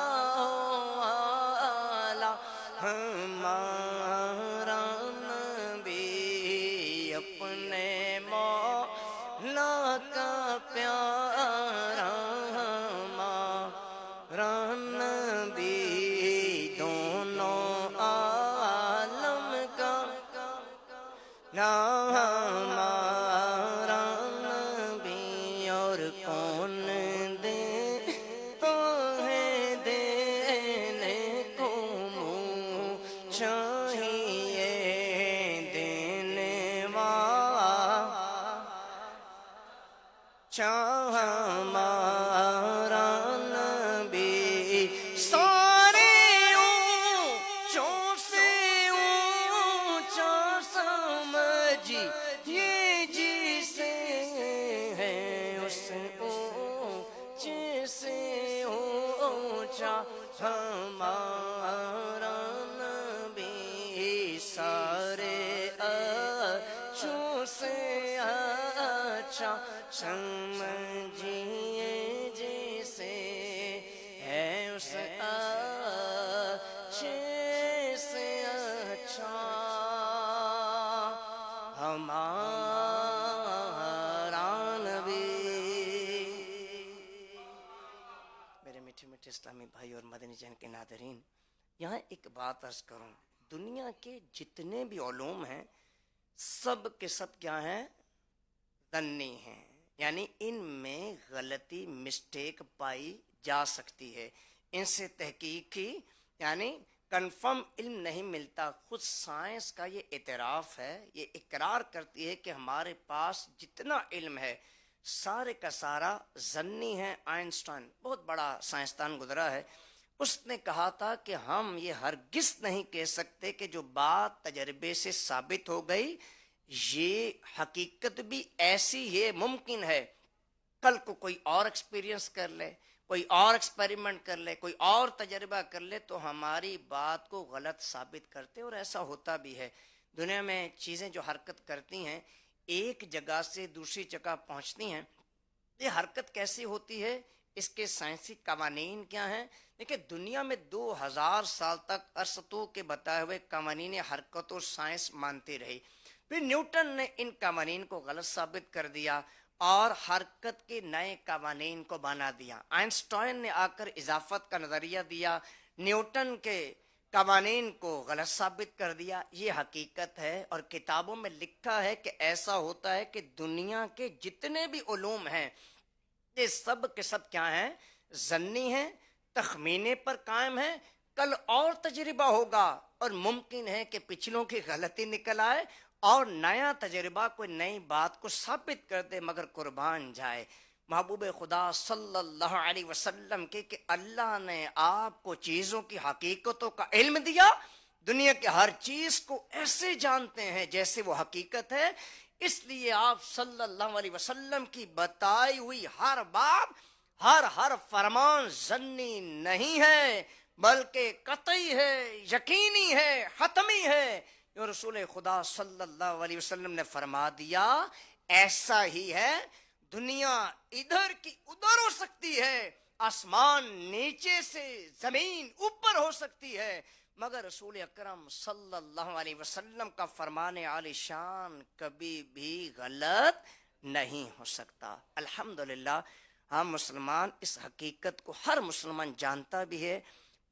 ہمارا نبی، اپنے مولا کا پیارا ہمارا نبی، دونوں عالم کا ہمارا نبی، اور کون دے تو ہے دینے کو منہ چاہیے دینے والا، چاہ ہمارا نبی، سارے اونچوں سے اونچا سمجھیے جسے ہے، اس اونچے سے اونچا ہمارا نبی، سارے اچھوں سے اچھا سمجھیے جیسے ہے، اس اچھے سے اچھا ہمارا نبی۔ میرے میٹھے میٹھے اسلامی بھائی اور مدنی چینل کے ناظرین، یہاں ایک بات عرض کروں، دنیا کے جتنے بھی علوم ہیں سب کے سب کیا ہیں؟ ظنی ہیں، یعنی ان میں غلطی مسٹیک پائی جا سکتی ہے، ان سے تحقیقی یعنی کنفرم علم نہیں ملتا۔ خود سائنس کا یہ اعتراف ہے، یہ اقرار کرتی ہے کہ ہمارے پاس جتنا علم ہے سارے کا سارا ظنی ہے۔ آئنسٹائن بہت بڑا سائنسدان گزرا ہے، اس نے کہا تھا کہ ہم یہ ہرگز نہیں کہہ سکتے کہ جو بات تجربے سے ثابت ہو گئی یہ حقیقت بھی ایسی ہے، ممکن ہے کل کو کوئی اور ایکسپیرینس کر لے، کوئی اور ایکسپیریمنٹ کر لے، کوئی اور تجربہ کر لے تو ہماری بات کو غلط ثابت کرتے، اور ایسا ہوتا بھی ہے۔ دنیا میں چیزیں جو حرکت کرتی ہیں ایک جگہ سے دوسری جگہ پہنچتی ہیں، یہ حرکت کیسی ہوتی ہے، اس کے سائنسی قوانین کیا ہیں؟ دیکھیں، دنیا میں 2000 سال تک ارسطو کے بتائے ہوئے قوانین حرکت و سائنس مانتی رہی، پھر نیوٹن نے ان قوانین کو غلط ثابت کر دیا اور حرکت کے نئے قوانین کو بنا دیا۔ آئنسٹائن نے آ کر اضافت کا نظریہ دیا، نیوٹن کے قوانین کو غلط ثابت کر دیا۔ یہ حقیقت ہے، اور کتابوں میں لکھا ہے کہ ایسا ہوتا ہے کہ دنیا کے جتنے بھی علوم ہیں یہ سب کے سب کیا ہیں؟ ظنی ہیں، تخمینے پر قائم ہیں۔ کل اور تجربہ ہوگا اور ممکن ہے کہ پچھلوں کی غلطی نکل آئے اور نیا تجربہ کوئی نئی بات کو ثابت کر دے، مگر قربان جائے محبوب خدا صلی اللہ علیہ وسلم کے کہ اللہ نے آپ کو چیزوں کی حقیقتوں کا علم دیا، دنیا کے ہر چیز کو ایسے جانتے ہیں جیسے وہ حقیقت ہے۔ اس لیے آپ صلی اللہ علیہ وسلم کی بتائی ہوئی ہر بات، ہر فرمان ظنی نہیں ہے بلکہ قطعی ہے، یقینی ہے، حتمی ہے۔ جو رسول خدا صلی اللہ علیہ وسلم نے فرما دیا ایسا ہی ہے۔ دنیا ادھر کی ادھر ہو سکتی ہے، آسمان نیچے سے زمین اوپر ہو سکتی ہے، مگر رسول اکرم صلی اللہ علیہ وسلم کا فرمان عالی شان کبھی بھی غلط نہیں ہو سکتا۔ الحمدللہ ہم مسلمان اس حقیقت کو ہر مسلمان جانتا بھی ہے،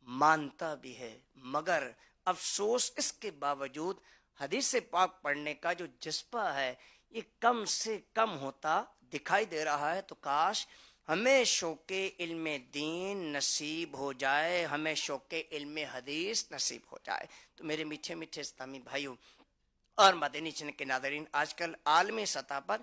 مانتا بھی ہے، مگر افسوس اس کے باوجود حدیث پاک پڑھنے کا جو جذبہ ہے یہ کم سے کم ہوتا دکھائی دے رہا ہے۔ تو کاش ہمیں شوق علم دین نصیب ہو جائے، ہمیں شوق علم حدیث نصیب ہو جائے۔ تو میرے میٹھے میٹھے اسلامی بھائیوں اور مدنی چینل کے ناظرین، آج کل عالمی سطح پر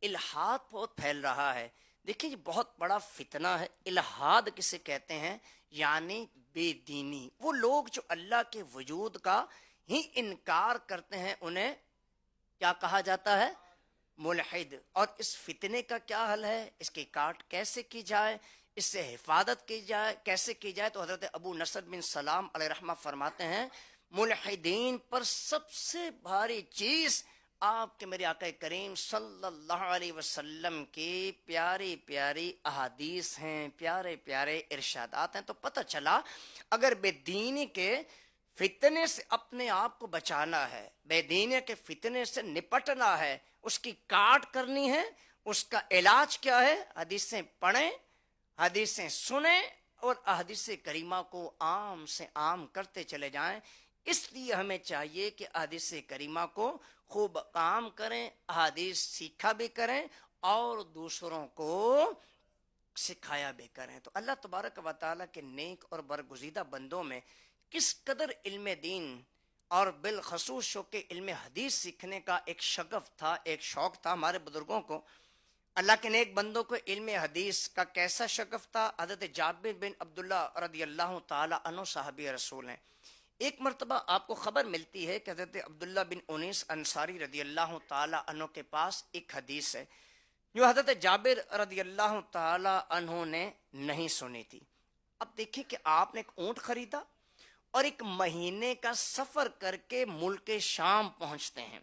الحاد بہت پھیل رہا ہے۔ دیکھیں یہ بہت بڑا فتنہ ہے. الحاد کسے کہتے ہیں؟ یعنی بے دینی. وہ لوگ جو اللہ کے وجود کا ہی انکار کرتے ہیں انہیں کیا کہا جاتا ہے؟ ملحد. اور اس فتنے کا کیا حل ہے؟ اس کی کاٹ کیسے کی جائے، اس سے حفاظت کی جائے، کیسے کی جائے؟ تو حضرت ابو نصر بن سلام علیہ رحمہ فرماتے ہیں ملحدین پر سب سے بھاری چیز آپ کے میرے آقا کریم صلی اللہ علیہ وسلم کی پیاری پیاری احادیث ہیں، پیارے پیارے ارشادات ہیں. تو پتہ چلا اگر بے دینی کے فتنے سے اپنے آپ کو بچانا ہے، بے دینی کے فتنے سے نپٹنا ہے، اس کی کاٹ کرنی ہے، اس کا علاج کیا ہے؟ حدیثیں پڑھیں، حدیثیں سنیں اور احادیث کریمہ کو عام سے عام کرتے چلے جائیں. اس لیے ہمیں چاہیے کہ احادیث کریمہ کو خوب کام کریں، احادیث سیکھا بھی کریں اور دوسروں کو سکھایا بھی کریں. تو اللہ تبارک و تعالیٰ کے نیک اور برگزیدہ بندوں میں کس قدر علم دین اور بالخصوص شوق علم حدیث سیکھنے کا ایک شغف تھا، ایک شوق تھا ہمارے بزرگوں کو. اللہ کے نیک بندوں کو علم حدیث کا کیسا شغف تھا. حضرت جابر بن عبداللہ رضی اللہ تعالی عنہ صحابی رسول ہیں. ایک مرتبہ آپ کو خبر ملتی ہے کہ حضرت عبداللہ بن انیس انصاری رضی اللہ تعالی عنہ کے پاس ایک حدیث ہے جو حضرت جابر رضی اللہ تعالی عنہ نے نہیں سنی تھی. اب دیکھیں کہ آپ نے ایک اونٹ خریدا اور ایک مہینے کا سفر کر کے ملک شام پہنچتے ہیں.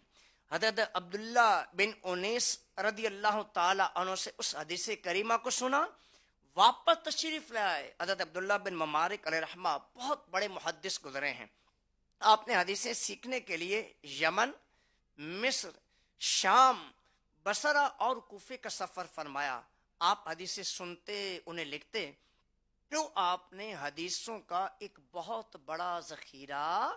حضرت عبداللہ بن انیس رضی اللہ تعالی عنہ سے اس حدیث کریمہ کو سنا، واپس تشریف لے آئے. حضرت عبداللہ بن ممارک علیہ رحمہ بہت بڑے محدث گزرے ہیں. آپ نے حدیثیں سیکھنے کے لیے یمن، مصر، شام، بصرہ اور کوفے کا سفر فرمایا. آپ حدیثیں سنتے انہیں لکھتے، کیوں آپ نے حدیثوں کا ایک بہت بڑا ذخیرہ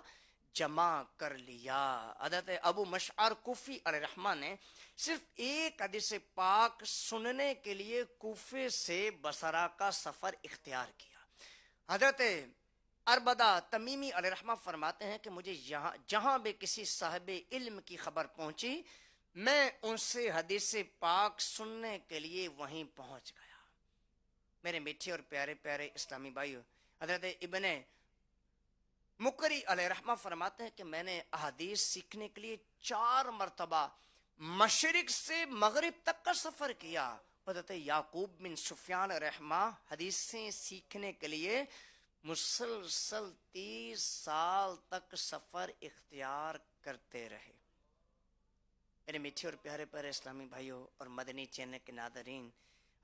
جمع کر لیا. حضرت ابو مشعر کوفی علیہ رحمہ نے صرف ایک حدیث پاک سننے کے لیے کوفے سے بصرہ کا سفر اختیار کیا. حضرت اربدہ تمیمی علیہ رحمہ فرماتے ہیں کہ مجھے جہاں بھی کسی صاحب علم کی خبر پہنچی میں ان سے حدیث پاک سننے کے لیے وہیں پہنچ گیا. میرے میٹھے اور پیارے پیارے اسلامی بھائیو، حضرت ابن مقری علیہ رحمہ فرماتے ہیں کہ میں نے احادیث سیکھنے کے لیے 4 مرتبہ مشرق سے مغرب تک کا سفر کیا. حضرت یعقوب بن سفیان رحمہ حدیثیں سیکھنے کے لیے مسلسل 30 سال تک سفر اختیار کرتے رہے. میرے میٹھے اور پیارے پیارے اسلامی بھائیوں اور مدنی چینل کے ناظرین،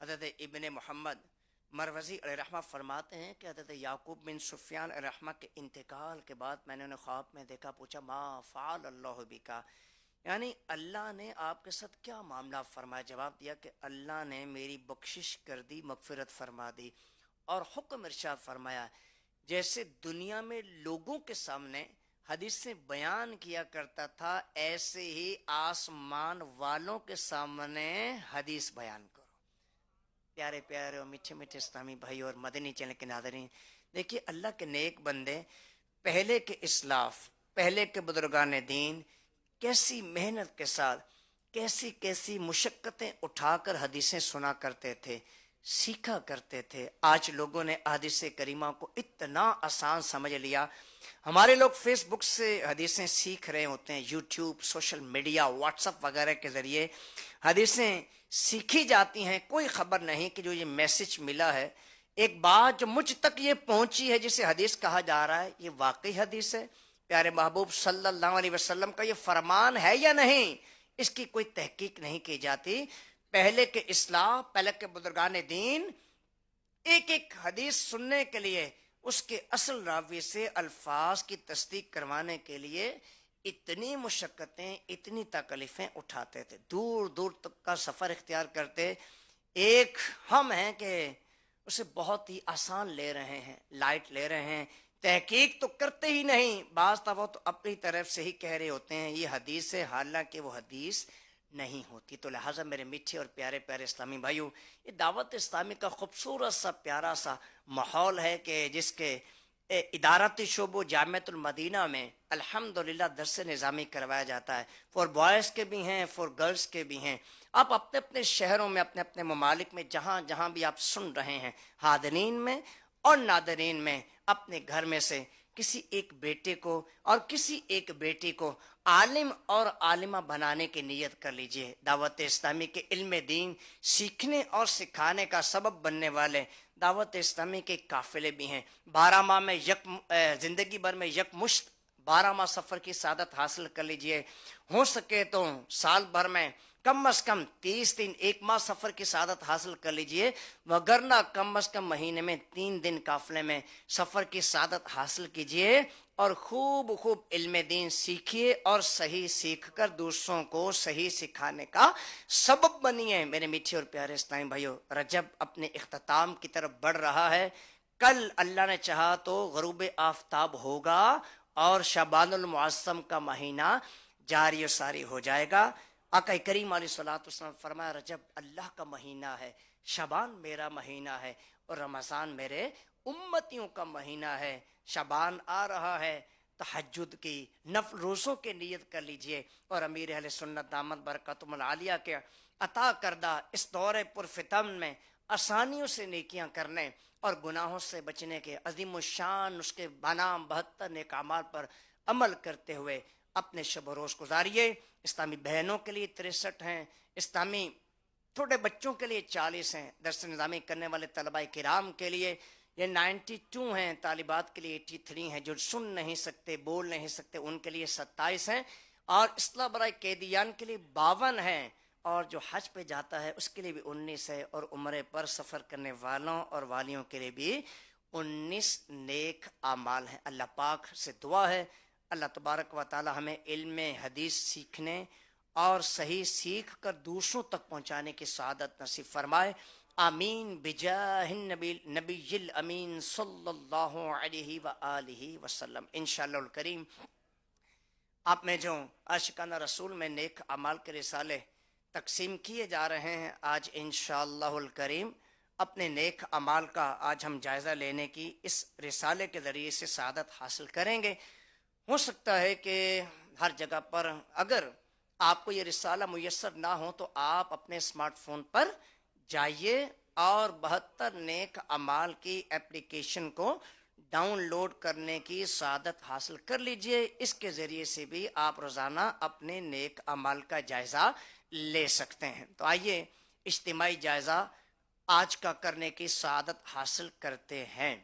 حضرت ابن محمد مروزی علیہ رحمہ فرماتے ہیں کہ حضرت یعقوب بن سفیان علیہ رحمہ کے انتقال کے بعد میں نے انہیں خواب میں دیکھا، پوچھا ما فعل اللہ بکا، یعنی اللہ نے آپ کے ساتھ کیا معاملہ فرمایا؟ جواب دیا کہ اللہ نے میری بخشش کر دی، مغفرت فرما دی اور حکم ارشاد فرمایا جیسے دنیا میں لوگوں کے سامنے حدیثیں بیان کیا کرتا تھا ایسے ہی آسمان والوں کے سامنے حدیث بیان کرو. پیارے پیارے اور میٹھے میٹھے اسلامی بھائی اور مدنی چینل کے ناظرین، دیکھیے اللہ کے نیک بندے پہلے کے اسلاف، پہلے کے بزرگان دین کیسی محنت کے ساتھ کیسی مشقتیں اٹھا کر حدیثیں سنا کرتے تھے، سیکھا کرتے تھے. آج لوگوں نے حدیث کریمہ کو اتنا آسان سمجھ لیا. ہمارے لوگ فیس بک سے حدیثیں سیکھ رہے ہوتے ہیں، YouTube, social media, what's up وغیرہ کے ذریعے حدیثیں سیکھی جاتی ہیں. کوئی خبر نہیں کہ جو یہ میسج ملا ہے، ایک بات جو مجھ تک یہ پہنچی ہے جسے حدیث کہا جا رہا ہے، یہ واقعی حدیث ہے؟ پیارے محبوب صلی اللہ علیہ وسلم کا یہ فرمان ہے یا نہیں؟ اس کی کوئی تحقیق نہیں کی جاتی. پہلے کے اصلاح، پہلے کے بزرگان دین ایک ایک حدیث سننے کے لیے اس کے اصل راوی سے الفاظ کی تصدیق کروانے کے لیے اتنی مشقتیں، اتنی تکلیفیں اٹھاتے تھے، دور دور تک کا سفر اختیار کرتے. ایک ہم ہیں کہ اسے بہت ہی آسان لے رہے ہیں، لائٹ لے رہے ہیں، تحقیق تو کرتے ہی نہیں. بعض دفعہ تو اپنی طرف سے ہی کہہ رہے ہوتے ہیں یہ حدیث ہے، حالانکہ وہ حدیث نہیں ہوتی. تو لہٰذا میرے میٹھے اور پیارے پیارے اسلامی بھائیوں، یہ دعوت اسلامی کا خوبصورت سا پیارا سا ماحول ہے کہ جس کے ادارتی شعبہ جامعۃ المدینہ میں الحمدللہ درس نظامی کروایا جاتا ہے. فور بوائز کے بھی ہیں، فور گرلز کے بھی ہیں. آپ اپنے اپنے شہروں میں، اپنے اپنے ممالک میں، جہاں جہاں بھی آپ سن رہے ہیں، حاضرین میں اور ناظرین میں، اپنے گھر میں سے کسی ایک بیٹے کو اور کسی ایک بیٹی کو عالم اور عالمہ بنانے کی نیت کر لیجئے. دعوت اسلامی کے علم دین سیکھنے اور سکھانے کا سبب بننے والے دعوت اسلامی کے قافلے بھی ہیں. 12 ماہ میں زندگی بھر میں یک مشت 12 ماہ سفر کی سعادت حاصل کر لیجئے. ہو سکے تو سال بھر میں کم از کم 30 دن، 1 ماہ سفر کی سعادت حاصل کر لیجئے، وگرنہ کم از کم مہینے میں 3 دن قافلے میں سفر کی سعادت حاصل کیجئے اور خوب علم دین سیکھیے اور صحیح سیکھ کر دوسروں کو صحیح سکھانے کا سبب بنیے. میرے میٹھے اور پیارے اسلامی بھائیو، رجب اپنے اختتام کی طرف بڑھ رہا ہے. کل اللہ نے چاہا تو غروب آفتاب ہوگا اور شعبان المعظم کا مہینہ جاری و ساری ہو جائے گا. آقا کریم علیہ الصلوۃ والسلام فرمایا رجب اللہ کا مہینہ ہے، شعبان میرا مہینہ ہے اور رمضان میرے امتیوں کا مہینہ ہے. شعبان آ رہا ہے، تہجد کی نفل روزوں کے نیت کر لیجئے اور امیر اہل سنت دامت برکاتہم العالیہ کے عطا کردہ اس دور پرفتن میں آسانیوں سے نیکیاں کرنے اور گناہوں سے بچنے کے عظیم الشان اس کے بنام 72 نیک اعمال پر عمل کرتے ہوئے اپنے شب و روز گزاریے. اسلامی بہنوں کے لیے 63 ہیں، اسلامی چھوٹے بچوں کے لیے 40 ہیں، درس نظامی کرنے والے طلباء کرام کے لیے یہ 92 ہیں، طالبات کے لیے 83 ہیں، جو سن نہیں سکتے بول نہیں سکتے ان کے لیے 27 ہیں، اور اصلاح برائے قیدیان کے لیے 52 ہیں، اور جو حج پہ جاتا ہے اس کے لیے بھی 19 ہے، اور عمرے پر سفر کرنے والوں اور والیوں کے لیے بھی 19 نیک اعمال ہیں. اللہ پاک سے دعا ہے اللہ تبارک و تعالی ہمیں علم حدیث سیکھنے اور صحیح سیکھ کر دوسروں تک پہنچانے کی سعادت نصیب فرمائے. آمین بجاہ نبی الامین صلی اللہ علیہ وآلہ وسلم. انشاءاللہ الکریم آپ میں جو عاشقانہ رسول میں نیک اعمال کے رسالے تقسیم کیے جا رہے ہیں، آج انشاءاللہ الکریم اپنے نیک اعمال کا آج ہم جائزہ لینے کی اس رسالے کے ذریعے سے سعادت حاصل کریں گے. ہو سکتا ہے کہ ہر جگہ پر اگر آپ کو یہ رسالہ میسر نہ ہو تو آپ اپنے اسمارٹ فون پر جائیے اور 72 نیک اعمال کی اپلیکیشن کو ڈاؤن لوڈ کرنے کی سعادت حاصل کر لیجئے. اس کے ذریعے سے بھی آپ روزانہ اپنے نیک اعمال کا جائزہ لے سکتے ہیں. تو آئیے اجتماعی جائزہ آج کا کرنے کی سعادت حاصل کرتے ہیں.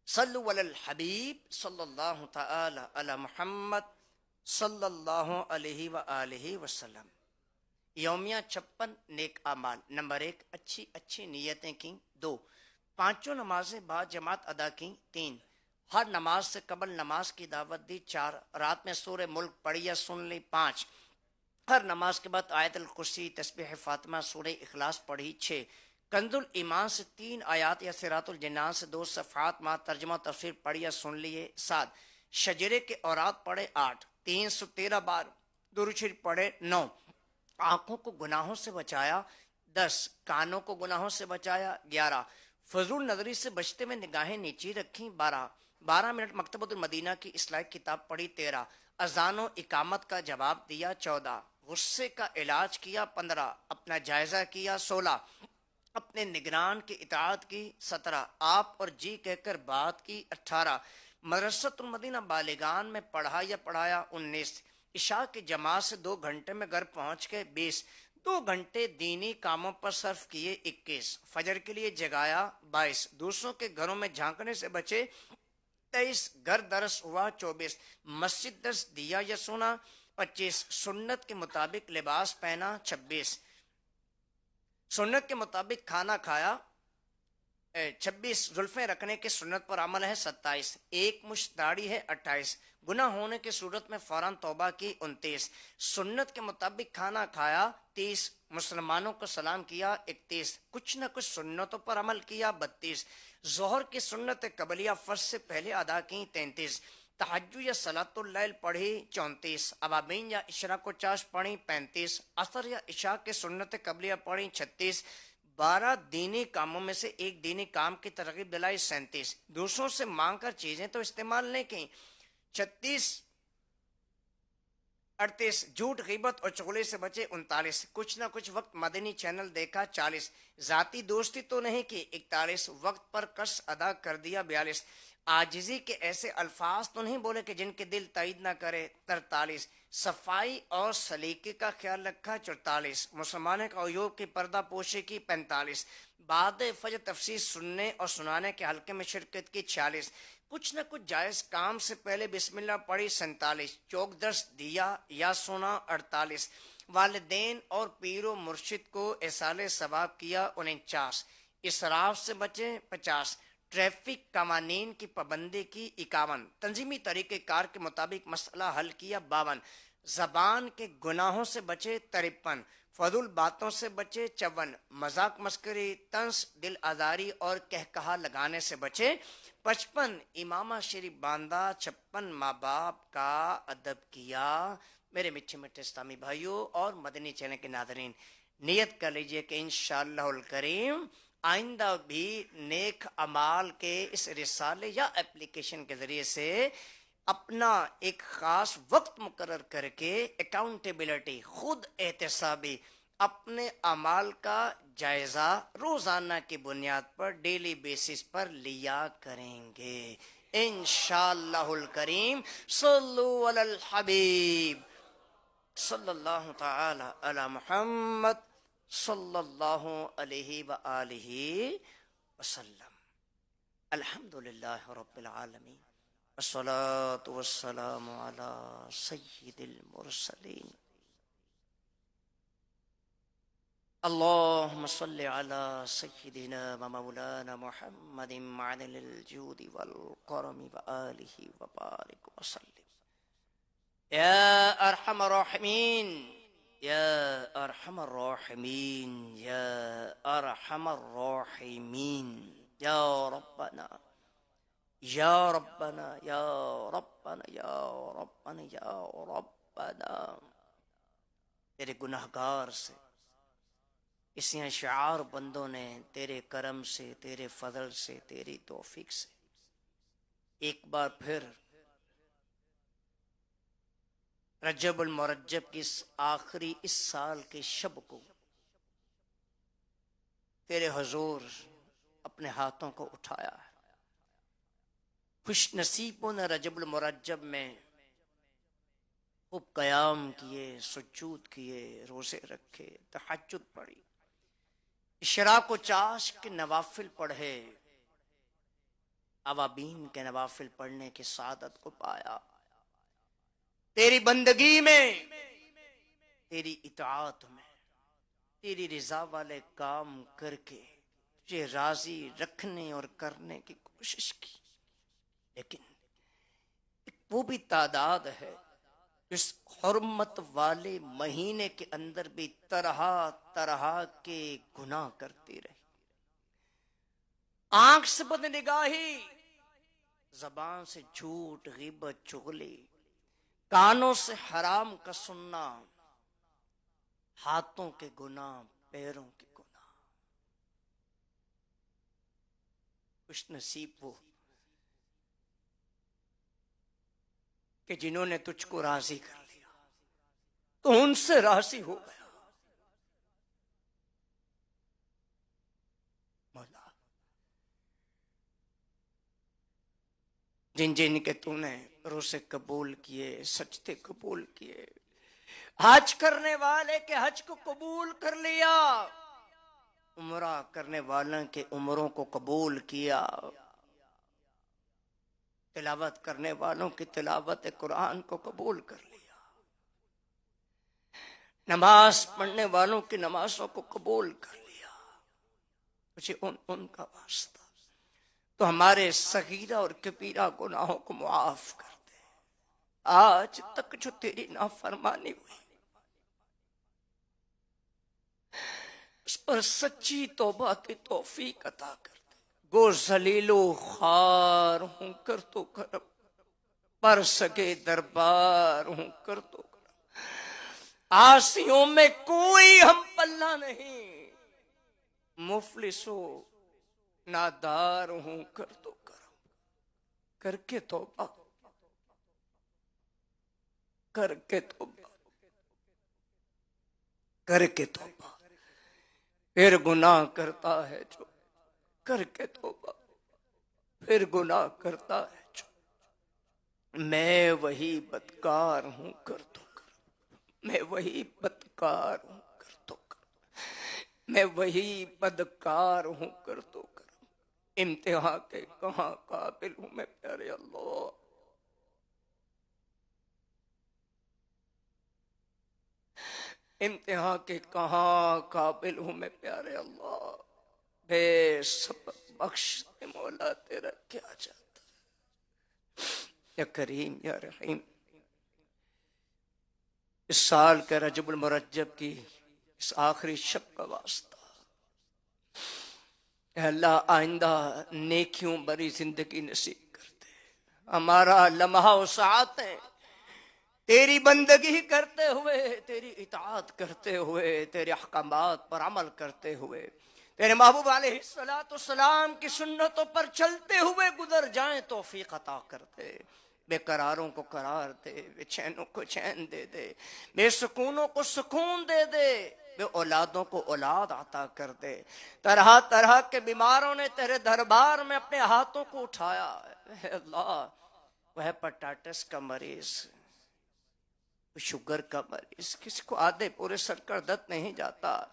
صلو علی الحبیب صلی اللہ تعالی علی محمد صلی اللہ علیہ وآلہ وسلم. یومیہ 56 نیک اعمال. نمبر 1 اچھی نیتیں کی. 2 5 نمازیں بعد جماعت ادا کی. 3 ہر نماز سے قبل نماز کی دعوت دی. 4 رات میں سورہ ملک پڑھی یا سن لی. 5 ہر نماز کے بعد آیت الکرسی تسبیح فاطمہ سورہ اخلاص پڑھی. 6 کنز الایمان سے 3 آیات یا صراط الجنان سے 2 صفحات مع ترجمہ تفسیر پڑھی یا سن لیے. 7 شجرے کے اوراد پڑھے. 8 313 بار درود شریف پڑھے. 9 آنکھوں کو گناہوں سے بچایا. 10 کانوں کو گناہوں سے بچایا. 11 فضول نظری سے بچتے ہوئے نگاہیں نیچی رکھیں. 12 منٹ مکتبۃ المدینہ کی اصلاح کتاب پڑھی. 13 اذان و اقامت کا جواب دیا. 14 غصے کا علاج کیا. 15 اپنا جائزہ کیا. 16 اپنے نگران کی اطاعت کی. 17 آپ اور جی کہہ کر بات کی. 18 مدرسۃ المدینہ بالغان میں پڑھا یا پڑھایا. 19 عشاء کی جماعت سے 2 گھنٹے میں گھر پہنچ کے. 20 2 گھنٹے دینی کاموں پر صرف کیے. 21 فجر کے لیے جگایا. 22 دوسروں کے گھروں میں جھانکنے سے بچے. 23 گھر درس ہوا. 24 مسجد درس دیا یا سنا. 25 سنت کے مطابق لباس پہنا. 26 سنت کے مطابق کھانا کھایا. 26 زلفیں رکھنے کے سنت پر عمل ہے. 27 ایک مشت داڑھی ہے. 28 گناہ ہونے کی صورت میں فوراً توبہ کی. 29 سنت کے مطابق کھانا کھایا. 30 مسلمانوں کو سلام کیا. 31 کچھ نہ کچھ سنتوں پر عمل کیا. 32 ظہر کی سنت قبلیہ فرض سے پہلے ادا کی. 33 تہجد یا صلاۃ اللیل پڑھی. 34 ابابین یا اشراق و چاش پڑھی. 35 عصر یا عشاء کے سنت قبلیہ پڑھی. 36 12 دینی کاموں میں سے ایک دینی کام کی ترغیب دلائی 37، دوسروں سے مانگ کر چیزیں تو استعمال نہیں کی 36، 38 جھوٹ غیبت اور چغلی سے بچے 39، کچھ نہ کچھ وقت مدنی چینل دیکھا 40، ذاتی دوستی تو نہیں کی 41، وقت پر قرض ادا کر دیا 42، عاجزی کے ایسے الفاظ تو نہیں بولے کہ جن کے دل تائید نہ کرے 43، صفائی اور سلیقے کا خیال رکھا 44، مسلمانوں کا عیوب کی پردہ پوشی کی 45، بعد فجر تفسیر سننے اور سنانے کے حلقے میں شرکت کی 46، کچھ نہ کچھ جائز کام سے پہلے بسم اللہ پڑھی 47، چوک درس دیا یا سنا 48، والدین اور پیر و مرشد کو ایصال ثواب کیا 49، اسراف سے بچے 50، ٹریفک قوانین کی پابندی کی 51، تنظیمی طریقہ کار کے مطابق مسئلہ حل کیا 52، زبان کے گناہوں سے بچے 53، فضول باتوں سے بچے 54، مذاق مسکری طنز دل آزاری اور کہکہا لگانے سے بچے 55، امامہ شریف باندھا 56، ماں باپ کا ادب کیا۔ میرے میٹھے میٹھے اسلامی بھائیوں اور مدنی چینل کے ناظرین، نیت کر لیجئے کہ انشاءاللہ الکریم آئندہ بھی نیک اعمال کے اس رسالے یا اپلیکیشن کے ذریعے سے اپنا ایک خاص وقت مقرر کر کے اکاؤنٹیبلٹی، خود احتسابی، اپنے اعمال کا جائزہ روزانہ کی بنیاد پر ڈیلی بیسس پر لیا کریں گے انشاءاللہ الکریم۔ صلو علی الحبیب صلی اللہ تعالی علی محمد صلی اللہ علیہ وآلہ وسلم۔ الحمدللہ رب العالمین، والصلاة والسلام علی سید المرسلین، اللہم صل علی سیدنا و مولانا محمد معدن الجود والکرم وآلہ وبارک وسلم۔ یا ارحم الراحمین، یا ارحم الراحمین، یا ارحم الراحمین، یا ربنا یا ربنا یا ربنا یا ربنا یا ربنا، تیرے گناہگار سے اسی اشعار بندوں نے تیرے کرم سے، تیرے فضل سے، تیری توفیق سے ایک بار پھر رجب المرجب کی اس آخری اس سال کے شب کو تیرے حضور اپنے ہاتھوں کو اٹھایا ہے۔ خوش نصیبوں نے رجب المرجب میں خوب قیام کیے، سجود کیے، روزے رکھے، تہجد پڑھی، اشراق و چاش کے نوافل پڑھے، اوابین کے نوافل پڑھنے کی سعادت کو پایا۔ تیری بندگی میں، تیری اطاعت میں، تیری رضا والے کام کر کے تجھے راضی رکھنے اور کرنے کی کوشش کی، لیکن وہ بھی تعداد ہے اس حرمت والے مہینے کے اندر بھی طرح طرح کے گناہ کرتی رہی۔ آنکھ سے بد نگاہی، زبان سے جھوٹ غیبت چغلی، کانوں سے حرام کا سننا، ہاتھوں کے گناہ، پیروں کے گناہ۔ خوش نصیب وہ کہ جنہوں نے تجھ کو راضی کر لیا تو ان سے راضی ہو گیا۔ مولا، جن جن کے تو نے روزے قبول کیے، سجدے قبول کیے، حج کرنے والے کے حج کو قبول کر لیا، عمرہ کرنے والوں کے عمروں کو قبول کیا، تلاوت کرنے والوں کی تلاوت قرآن کو قبول کر لیا، نماز پڑھنے والوں کی نمازوں کو قبول کر لیا۔ مجھے ان کا واسطہ تو ہمارے صغیرہ اور کبیرہ گناہوں کو معاف کر دے۔ آج تک جو تیری نافرمانی ہوئی اس پر سچی توبہ کی توفیق عطا کر دے۔ گو ذلیل و خوار ہوں کر تو کرم، پر سگے دربار ہوں کر تو کرم، عاصیوں میں کوئی ہم پلہ نہیں، مفلس ہو نادار ہوں کر دو کرم، کر کے توبہ، کر کے توبہ، کر کے توبہ، پھر گناہ کرتا ہے جو، کر کے توبہ، پھر گناہ کرتا ہے جو، میں وہی بدکار ہوں کر دو کرم، میں وہی بدکار ہوں کر دو کرم، میں وہی بدکار ہوں کر دو کرم، امتحان کے کہاں قابل ہوں میں پیارے اللہ، امتحان کے کہاں قابل ہوں میں پیارے اللہ، بے سبب بخش دے مولا تیرا کیا جاتا یا کریم یا رحیم۔ اس سال کے رجب المرجب کی اس آخری شب کا واسطہ، اے اللہ آئندہ نیکیوں بری زندگی نصیب کرتے، ہمارا لمحہ و ساعتیں تیری بندگی کرتے ہوئے، تیری اطاعت کرتے ہوئے، تیرے احکامات پر عمل کرتے ہوئے، تیرے محبوب علیہ السلام کی سنتوں پر چلتے ہوئے گزر جائیں، توفیق عطا کرتے، بے قراروں کو قرار دے، بے چینوں کو چین دے دے، بے سکونوں کو سکون دے دے، بے اولادوں کو اولاد عطا کر دے۔ طرح طرح کے بیماروں نے تیرے دربار میں اپنے ہاتھوں کو اٹھایا، اے اللہ، وہ ہیپاٹائٹس کا مریض، شوگر کا مریض، کسی کو آدھے پورے سر کا درد نہیں جاتا،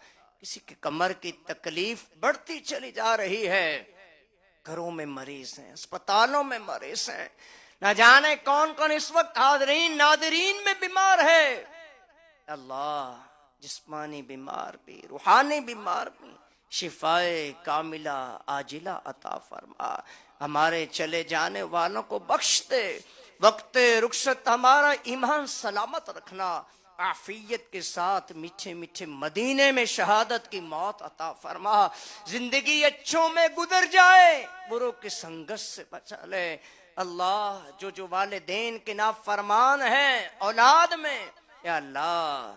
کسی کی کمر کی تکلیف بڑھتی چلی جا رہی ہے، گھروں میں مریض ہیں، اسپتالوں میں مریض ہیں، نہ جانے کون کون اس وقت حاضرین ناظرین میں بیمار ہے۔ اللہ جسمانی بیمار بھی، روحانی بیمار بھی، شفائے کاملہ عاجلہ عطا فرما، ہمارے چلے جانے والوں کو بخش دے، وقت رخصت ہمارا ایمان سلامت رکھنا، عافیت کے ساتھ میٹھے میٹھے مدینے میں شہادت کی موت عطا فرما، زندگی اچھوں میں گزر جائے، بروں کی سنگت سے بچا لے۔ اللہ جو والدین کے نافرمان ہیں اولاد میں، یا اللہ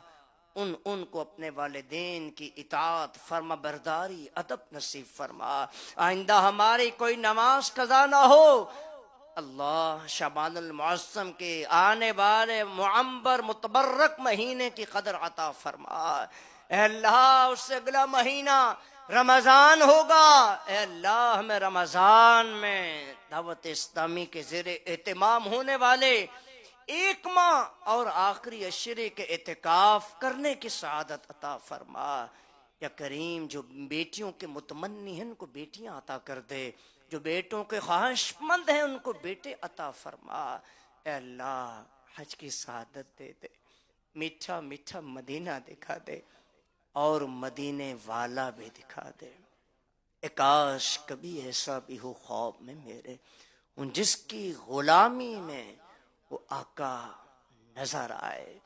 ان کو اپنے والدین کی اطاعت فرما برداری ادب نصیب فرما، آئندہ ہماری کوئی نماز قضا نہ ہو، اللہ شعبان المعظم کے آنے والے معمبر متبرک مہینے کی قدر عطا فرما، اے اللہ اس سے اگلا مہینہ رمضان ہوگا، اے اللہ ہمیں رمضان میں دعوت اسلامی کے زیر اہتمام ہونے والے ایک ماہ اور آخری عشرے کے اعتکاف کرنے کی سعادت عطا فرما، یا کریم جو بیٹیوں کے متمنی ہیں ان کو بیٹیاں عطا کر دے، جو بیٹوں کے خواہش مند ہیں ان کو بیٹے عطا فرما، اے اللہ حج کی سعادت دے دے، میٹھا میٹھا مدینہ دکھا دے اور مدینے والا بھی دکھا دے، اے کاش کبھی ایسا بھی ہو خواب میں میرے، ان جس کی غلامی میں وہ آقا نظر آئے۔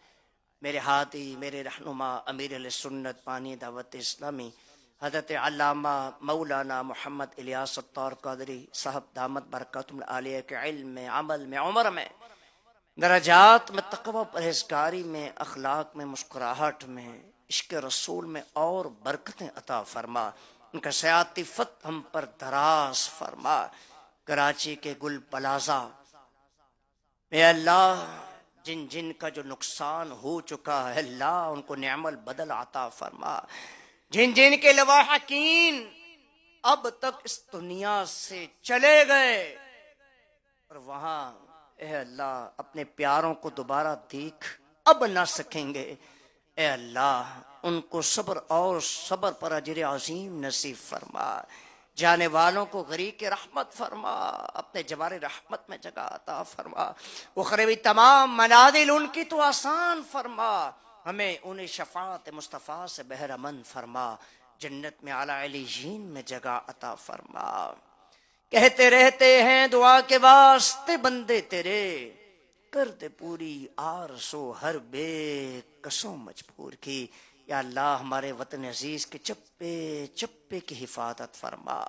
میرے ہادی، میرے رہنما، امیر علیہ سنت بانی دعوت اسلامی حضرت علامہ مولانا محمد الیاس الطور قادری صاحب دامت برکاتہم العالیہ کے علم میں، عمل میں، عمر میں، درجات میں، تقوی پرہیزگاری میں، اخلاق میں، مسکراہٹ میں، عشق رسول میں اور برکتیں عطا فرما، ان کا سیاتی فت ہم پر دراز فرما، کراچی کے گل پلازا اے اللہ جن جن کا جو نقصان ہو چکا ہے اللہ ان کو نعم البدل عطا فرما، جن جن کے لواحقین اب تک اس دنیا سے چلے گئے اور وہاں اے اللہ اپنے پیاروں کو دوبارہ دیکھ اب نہ سکیں گے، اے اللہ ان کو صبر اور صبر پر اجر عظیم نصیب فرما، جانے والوں کو غریق رحمت فرما، اپنے جوار رحمت میں جگہ عطا فرما، اخروی تمام منازل ان کی تو آسان فرما، ہمیں انہیں شفاعت مصطفیٰ سے بہرمند فرما، جنت میں اعلیٰ علیین میں جگہ عطا فرما۔ کہتے رہتے ہیں دعا کے واسطے بندے تیرے، کر دے پوری آرزو ہر بے کسوں مجبور کی، یا اللہ ہمارے وطن عزیز کے چپے چپے کی حفاظت فرما۔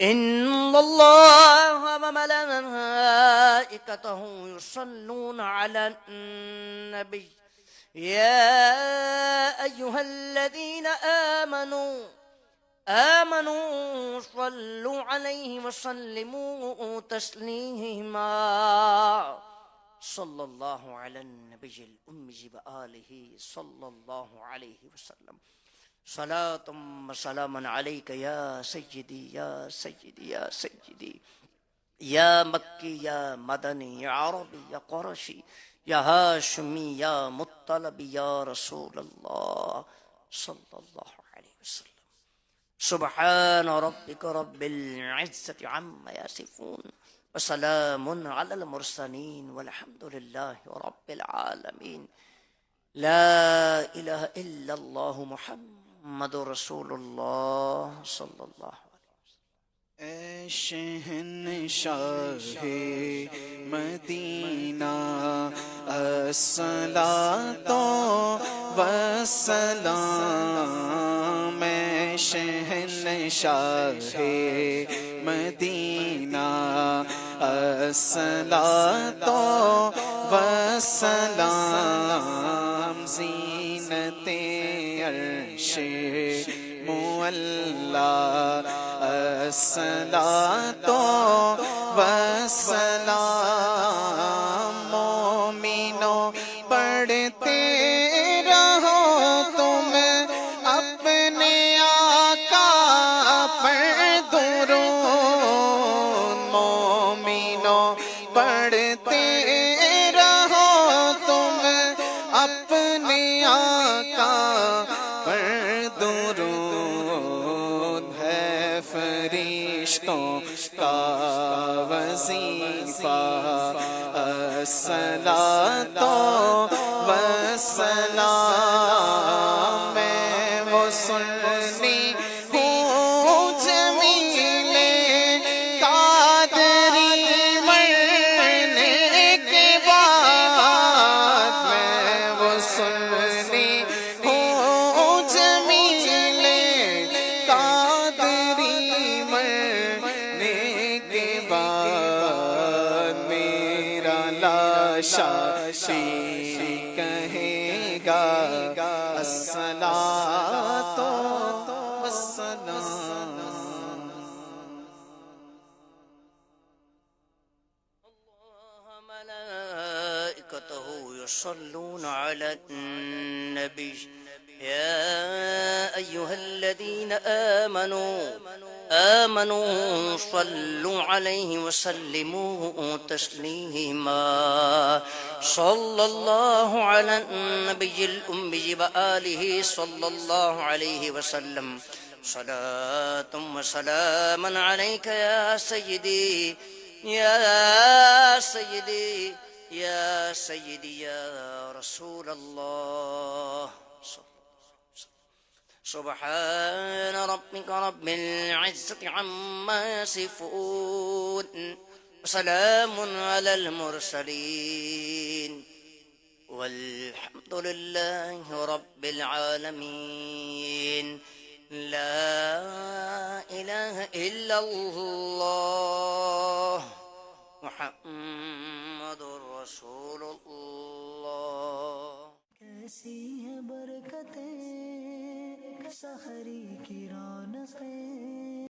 ان اللہ وملائکتہ یصلون علی النبی یا ایہا الذین آمنوا آمنوا صلوا عليه وسلموا تسليما صلى الله على النبي الأمي وآله صلى الله عليه وسلم صلاة وسلاما عليك يا سيدي يا سيدي يا سيدي يا مكي يا مدني يا عربي يا قرشي يا هاشمي يا مطلب يا رسول الله صلى الله عليه وسلم سبحان ربك رب العزة عما يصفون وسلام على المرسلين والحمد لله رب العالمين لا إله إلا الله محمد رسول الله صلى الله عليه وسلم اے شہنشاہ مدینہ الصلاۃ والسلام، اے شہنشاہ مدینہ الصلاۃ والسلام، زینت عرش معلی الصلاۃ والسلام، مومنوں پڑھتے رہو تم اپنے آقا پر درود، مومنوں پڑھتے رہو تم اپنے آقا پر درود، ہے فرشتوں کا وظیفہ الصلاۃ والسلام، میں وہ سنی ہوں جمیل قادری مرنے کے بعد، میں وہ سنی ہوں جمیل قادری مرنے کے بعد، میرا لاشا کہے گا الصلاۃ والسلام۔ الله ملائكته يصلون على النبي يا أيها الذين آمنوا صلوا عليه وسلموا تسليما صلى الله على النبي الأمي وآله صلى الله عليه وسلم صلاة وسلاما عليك يا سيدي يا سيدي يا سيدي يا رسول الله سبحان ربك رب العزة عما يصفون وسلام على المرسلين والحمد لله رب العالمين لا إله إلا الله محمد رسول الله کیسی ہے برکتیں سحری کی رونقیں